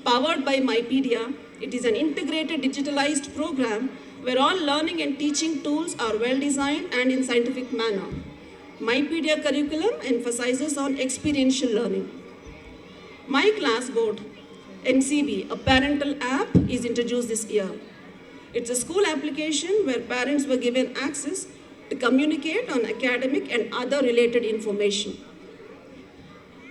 powered by Mypedia. It is an integrated digitalized program where all learning and teaching tools are well designed and in scientific manner. MyPedia curriculum emphasizes on experiential learning. My Class Board, MCB, a parental app, is introduced this year. It's a school application where parents were given access to communicate on academic and other related information.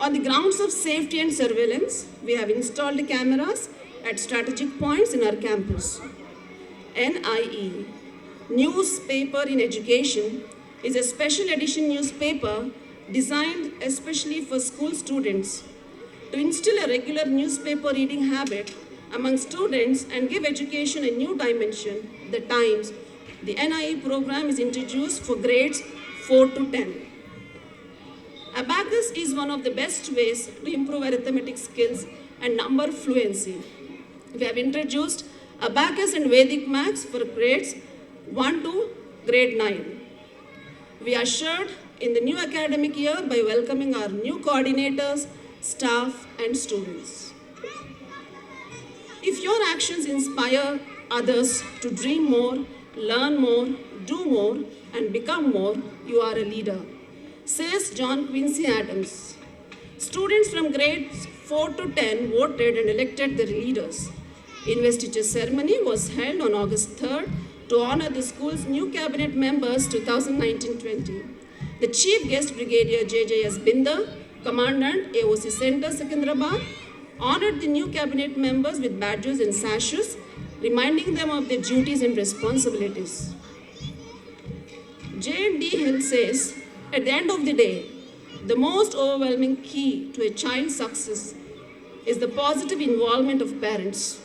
On the grounds of safety and surveillance, we have installed cameras at strategic points in our campus. NIE, Newspaper in Education, is a special edition newspaper designed especially for school students to instill a regular newspaper reading habit among students and give education a new dimension. The Times, the NIE program is introduced for grades 4 to 10. Abacus is one of the best ways to improve arithmetic skills and number fluency. We have introduced Abacus and Vedic Maths for grades 1 to grade 9. We are assured in the new academic year by welcoming our new coordinators, staff, and students. If your actions inspire others to dream more, learn more, do more, and become more, you are a leader, says John Quincy Adams. Students from grades 4 to 10 voted and elected their leaders. Investiture ceremony was held on August 3rd to honor the school's new cabinet members 2019-20. The chief guest, Brigadier JJS Binder, Commandant AOC Center Secunderabad, honored the new cabinet members with badges and sashes, reminding them of their duties and responsibilities. J&D Hill says, at the end of the day, the most overwhelming key to a child's success is the positive involvement of parents.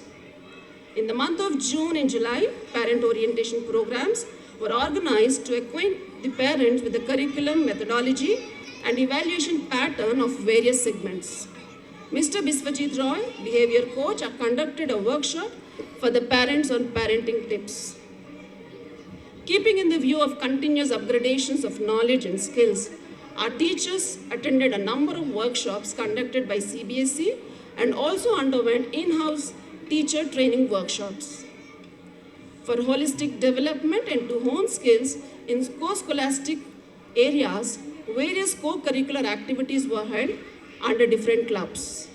In the month of June and July, parent orientation programs were organized to acquaint the parents with the curriculum, methodology, and evaluation pattern of various segments. Mr. Biswajit Roy, behavior coach, conducted a workshop for the parents on parenting tips. Keeping in the view of continuous upgradations of knowledge and skills, our teachers attended a number of workshops conducted by CBSE and also underwent in-house teacher training workshops. For holistic development and to hone skills in co-scholastic areas, various co-curricular activities were held under different clubs.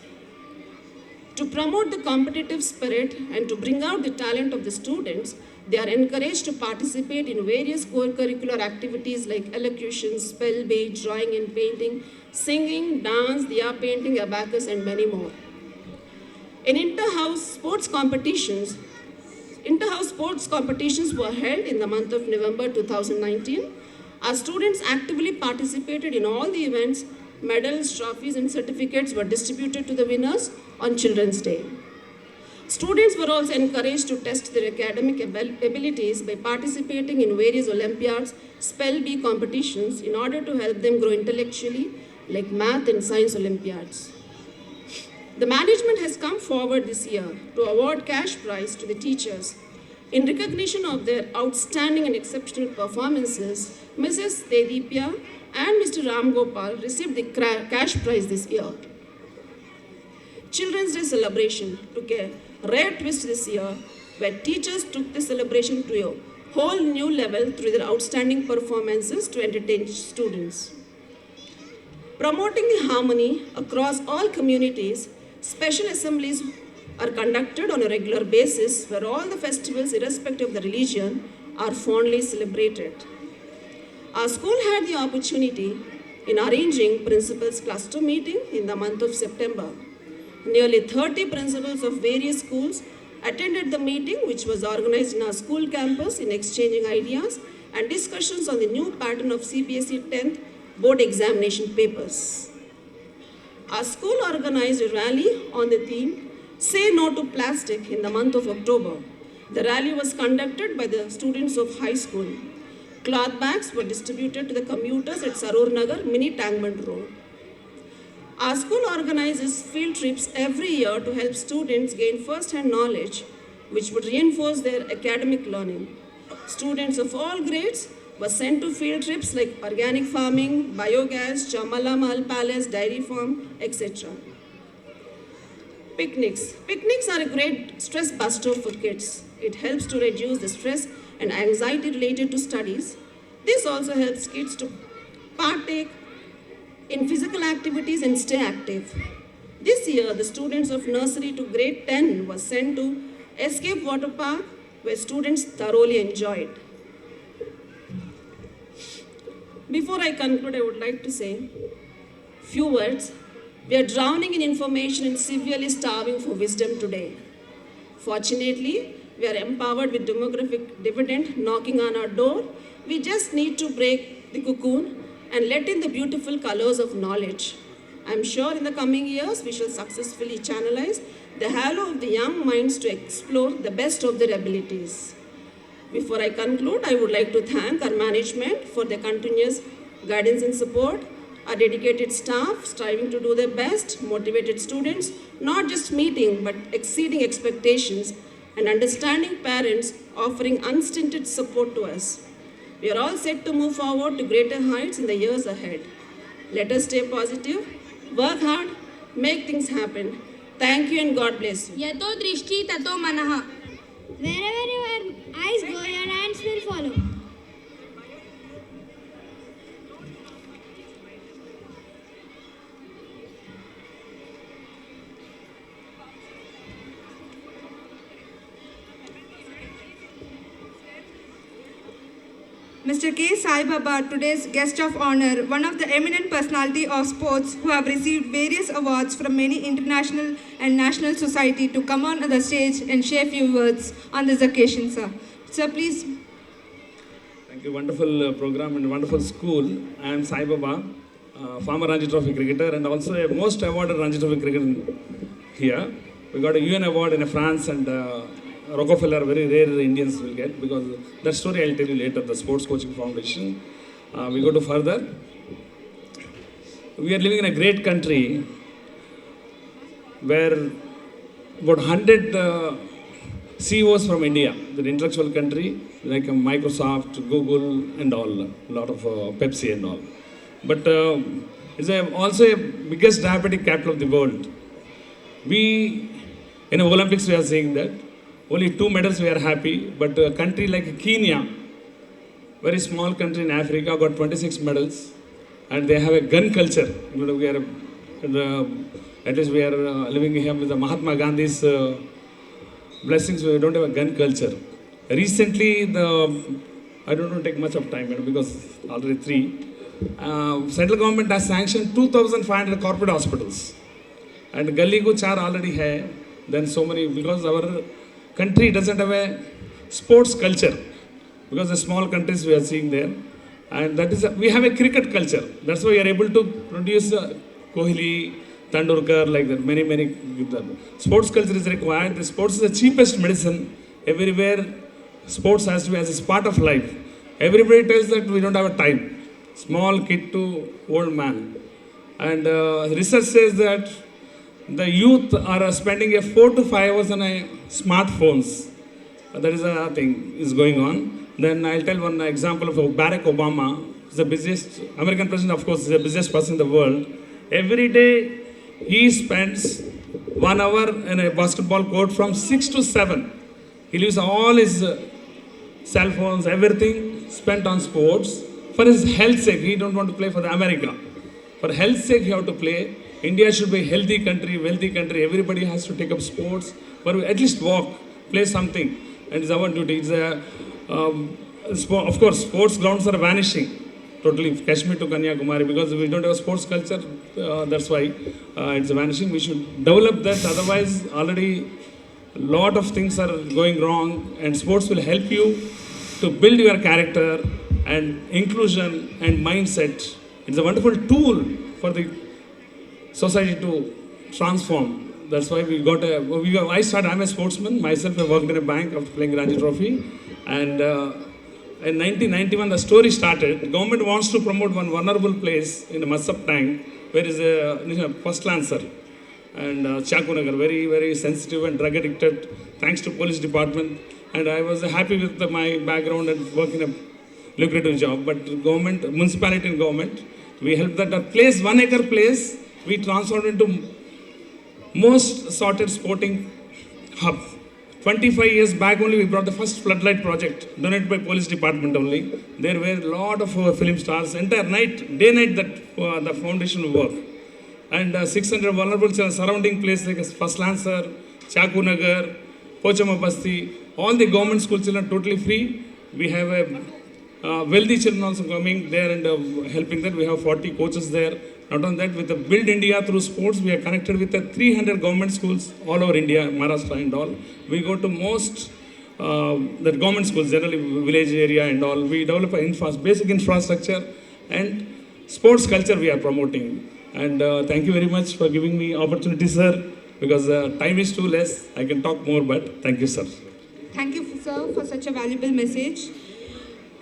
To promote the competitive spirit and to bring out the talent of the students, they are encouraged to participate in various co-curricular activities like elocution, spell bee, drawing and painting, singing, dance, diya painting, abacus, and many more. In inter-house sports competitions were held in the month of November 2019. Our students actively participated in all the events. Medals, trophies, and certificates were distributed to the winners on Children's Day. Students were also encouraged to test their academic abilities by participating in various Olympiads, spell bee competitions in order to help them grow intellectually, like math and science Olympiads. The management has come forward this year to award cash prize to the teachers. In recognition of their outstanding and exceptional performances, Mrs. Tedipya and Mr. Ram Gopal received the cash prize this year. Children's Day celebration took a rare twist this year, where teachers took the celebration to a whole new level through their outstanding performances to entertain students. Promoting the harmony across all communities, special assemblies are conducted on a regular basis where all the festivals, irrespective of the religion, are fondly celebrated. Our school had the opportunity in arranging principals cluster meeting in the month of September. Nearly 30 principals of various schools attended the meeting, which was organized in our school campus in exchanging ideas and discussions on the new pattern of CBSE 10th board examination papers. Our school organized a rally on the theme, Say No to Plastic, in the month of October. The rally was conducted by the students of high school. Cloth bags were distributed to the commuters at Saror Nagar, Mini Tankman Road. Our school organizes field trips every year to help students gain first-hand knowledge, which would reinforce their academic learning. Students of all grades were sent to field trips like organic farming, biogas, Chamala Mahal Palace, dairy farm, etc. Picnics. Picnics are a great stress buster for kids. It helps to reduce the stress and anxiety related to studies. This also helps kids to partake in physical activities and stay active. This year, the students of nursery to grade 10 were sent to Escape Water Park, where students thoroughly enjoyed. Before I conclude, I would like to say few words. We are drowning in information and severely starving for wisdom today. Fortunately, we are empowered with demographic dividend knocking on our door. We just need to break the cocoon and let in the beautiful colors of knowledge. I'm sure in the coming years, we shall successfully channelize the halo of the young minds to explore the best of their abilities. Before I conclude, I would like to thank our management for their continuous guidance and support, our dedicated staff striving to do their best, motivated students, not just meeting but exceeding expectations, and understanding parents offering unstinted support to us. We are all set to move forward to greater heights in the years ahead. Let us stay positive, work hard, make things happen. Thank you and God bless you. Yato drishti tato manaha. Wherever your eyes go, your hands will follow. Mr. K. Sai Baba, today's guest of honor, one of the eminent personality of sports who have received various awards from many international and national society, to come on the stage and share few words on this occasion, sir. Sir, please. Thank you. Wonderful program and wonderful school. I am Sai Baba, former Ranji Trophy cricketer and also a most awarded Ranji Trophy cricketer here. We got a UN award in France and Rockefeller, very rare Indians will get, because that story I'll tell you later, the Sports Coaching Foundation. We go to further. We are living in a great country where about 100 CEOs from India, the intellectual country, like Microsoft, Google and all, a lot of Pepsi and all. But it's also a biggest diabetic capital of the world. We, in the Olympics, we are saying that only 2 medals we are happy, but a country like Kenya, very small country in Africa, got 26 medals, and they have a gun culture. You know, we are, at least we are living here with the Mahatma Gandhi's blessings. We don't have a gun culture. Recently, I don't want to take much of time, because already 3. Central government has sanctioned 2,500 corporate hospitals, and Galli ko 4 already hai. Then so many, because our country doesn't have a sports culture, because the small countries we are seeing there, and that is we have a cricket culture. That's why we are able to produce Kohli, Tendulkar, like that. Many sports culture is required. The sports is the cheapest medicine everywhere. Sports has to be as a part of life. Everybody tells that we don't have a time. Small kid to old man, and research says that the youth are spending 4 to 5 hours on smartphones. That is a thing is going on. Then I'll tell one example of Barack Obama. He's the busiest American president, of course, is the busiest person in the world. Every day he spends 1 hour in a basketball court from 6 to 7. He leaves all his cell phones, everything spent on sports. For his health sake, he don't want to play for the America. For health sake, he have to play. India should be a healthy country, wealthy country. Everybody has to take up sports, but at least walk, play something. And it's our duty. It's of course, sports grounds are vanishing totally, Kashmir to Kanyakumari, because we don't have a sports culture. That's why it's vanishing. We should develop that. Otherwise, already a lot of things are going wrong, and sports will help you to build your character and inclusion and mindset. It's a wonderful tool for the society to transform. That's why we got I'm a sportsman. Myself, I worked in a bank after playing Ranji Trophy. And in 1991, the story started. The government wants to promote one vulnerable place in the Matsap tank, where is a first lancer. And Chakunagar, very, very sensitive and drug addicted, thanks to police department. And I was happy with my background and working a lucrative job. But government, municipality and government, we helped that place, 1 acre place, we transformed into most sorted sporting hub. 25 years back only we brought the first floodlight project donated by police department only. There were a lot of film stars, entire night, day night that the foundation will work. And 600 vulnerable surrounding places like First Lancer, Chaku Nagar, Pochama Basti, all the government school children totally free. We have a wealthy children also coming there and helping them. We have 40 coaches there. Not only that, with the Build India through sports, we are connected with the 300 government schools all over India, Maharashtra and all. We go to most the government schools, generally village area and all. We develop a basic infrastructure and sports culture we are promoting. And thank you very much for giving me opportunity, sir, because time is too less. I can talk more, but thank you, sir. Thank you, sir, for such a valuable message.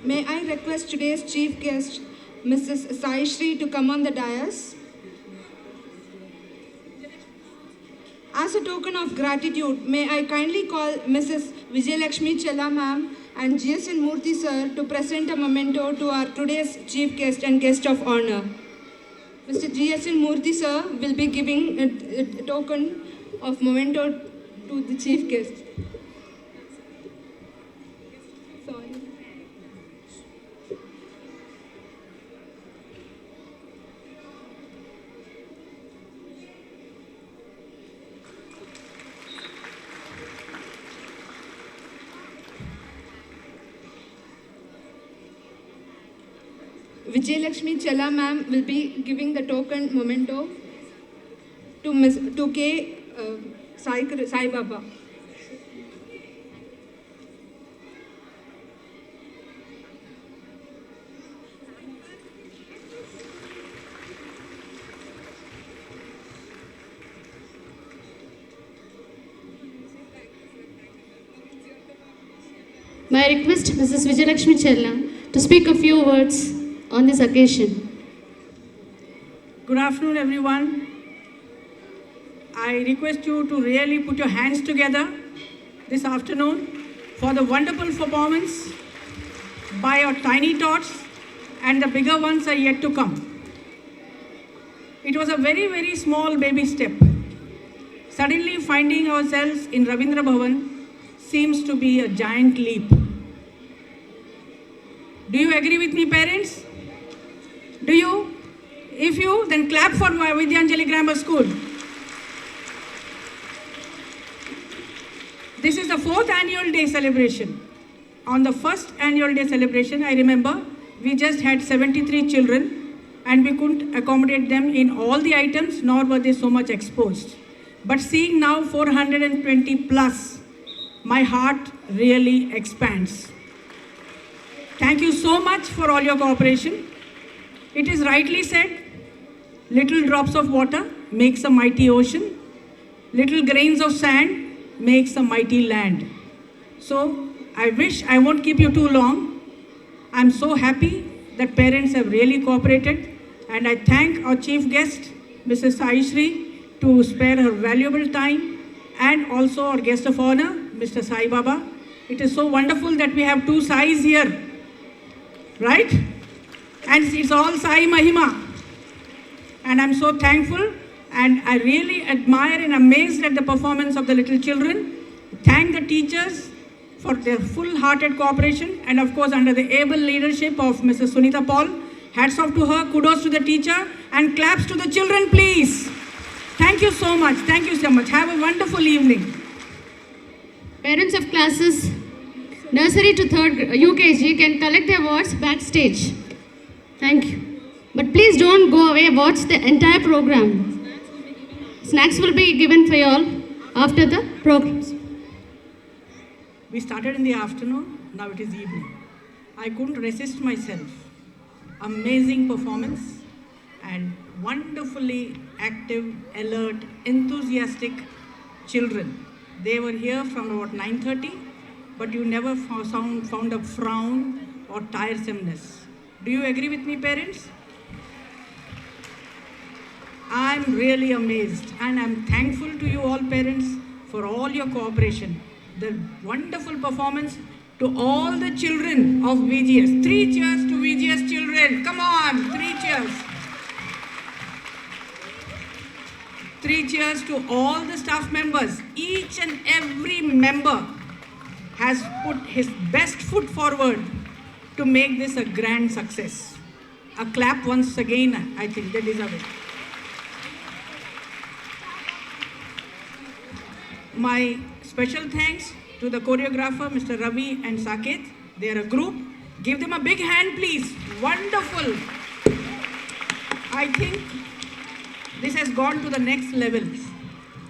May I request today's chief guest, Mrs. Sai Shri, to come on the dais. As a token of gratitude, may I kindly call Mrs. Vijay Lakshmi Chella ma'am and GSN Murthy sir to present a memento to our today's chief guest and guest of honor. Mr. GSN Murthy sir will be giving a token of memento to the chief guest. Vijay Lakshmi Chella ma'am will be giving the token memento to K. Sai Baba. May I request Mrs. Vijayalakshmi Chella to speak a few words on this occasion. Good afternoon, everyone. I request you to really put your hands together this afternoon for the wonderful performance by our tiny tots, and the bigger ones are yet to come. It was a very, very small baby step. Suddenly finding ourselves in Ravindra Bhavan seems to be a giant leap. Do you agree with me, parents? Do you? If you, then clap for Vidyanjali Grammar School. This is the 4th annual day celebration. On the first annual day celebration, I remember we just had 73 children and we couldn't accommodate them in all the items, nor were they so much exposed. But seeing now 420 plus, my heart really expands. Thank you so much for all your cooperation. It is rightly said, little drops of water makes a mighty ocean. Little grains of sand makes a mighty land. So I won't keep you too long. I'm so happy that parents have really cooperated, and I thank our chief guest, Mrs. Sai Shri, to spare her valuable time, and also our guest of honor, Mr. Sai Baba. It is so wonderful that we have 2 Sais here, right? And it's all Sai Mahima. And I'm so thankful, and I really admire and amazed at the performance of the little children. Thank the teachers for their full-hearted cooperation, and of course under the able leadership of Mrs. Sunita Paul. Hats off to her, kudos to the teacher, and claps to the children, please. Thank you so much. Thank you so much. Have a wonderful evening. Parents of classes nursery to 3rd UKG can collect their awards backstage. Thank you. But please don't go away. Watch the entire program. Snacks will be given for you all after the programs. We started in the afternoon, now it is evening. I couldn't resist myself. Amazing performance and wonderfully active, alert, enthusiastic children. They were here from about 9:30, but you never found a frown or tiresomeness. Do you agree with me, parents? I'm really amazed, and I'm thankful to you all parents for all your cooperation. The wonderful performance to all the children of VGS. 3 cheers to VGS children. Come on, 3 cheers. 3 cheers to all the staff members. Each and every member has put his best foot forward to make this a grand success. A clap once again, I think they deserve it. My special thanks to the choreographer, Mr. Ravi and Saket. They are a group. Give them a big hand, please. Wonderful. I think this has gone to the next level.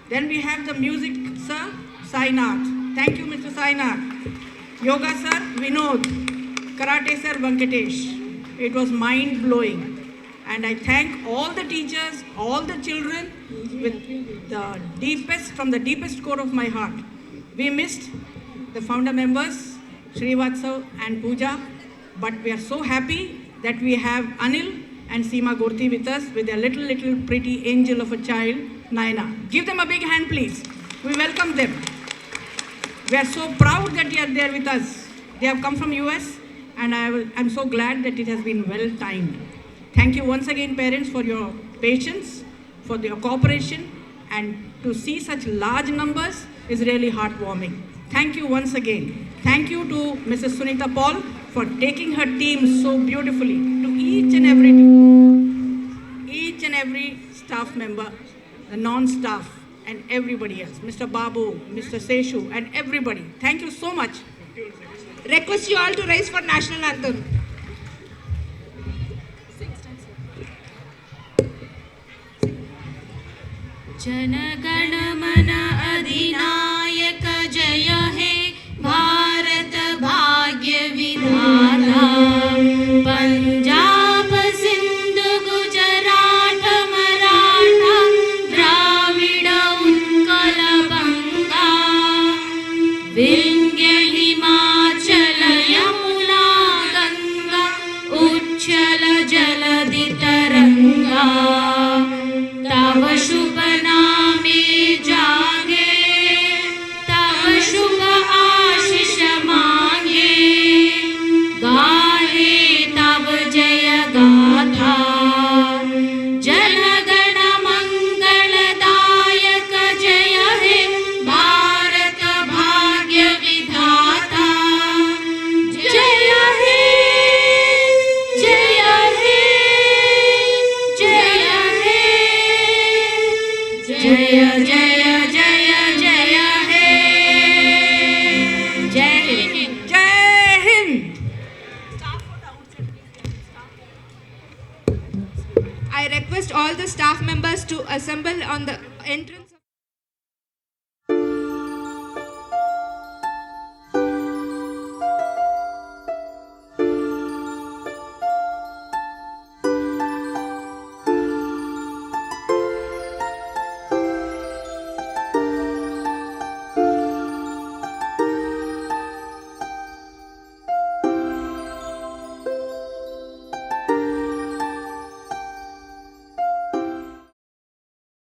Then we have the music, sir, Sainath. Thank you, Mr. Sainath. Yoga, sir, Vinod. Karate, sir, Venkatesh. It was mind-blowing. And I thank all the teachers, all the children with the deepest, from the deepest core of my heart. We missed the founder members, Srivatsav and Pooja, but we are so happy that we have Anil and Seema Gorti with us with their little pretty angel of a child, Naina. Give them a big hand, please. We welcome them. We are so proud that they are there with us. They have come from US and I'm so glad that it has been well timed. Thank you once again, parents, for your patience, for your cooperation, and to see such large numbers is really heartwarming. Thank you once again. Thank you to Mrs. Sunita Paul for taking her team so beautifully. To each and every staff member, the non-staff, and everybody else. Mr. Babu, Mr. Seshu, and everybody. Thank you so much. Request you all to rise for national anthem. जनगण मन अधिनायक जय हे भारत भाग्य विधाता पंजाब सिंध गुजरात मराठा द्राविड उत्कल बंगा विंध्य हिमाचल यमुना गंगा उच्छल जलधि तरंगा तव शुभ नामे जागे तव शुभ आशीष मांगे गाहे तव जय गाथा जनगण मंगलदायक जय हे भारत भाग्य विधाता जय हे जय हे जय हे जय जय जय जय हे जय Hind Jai Hind. I request all the staff members to assemble on the entrance.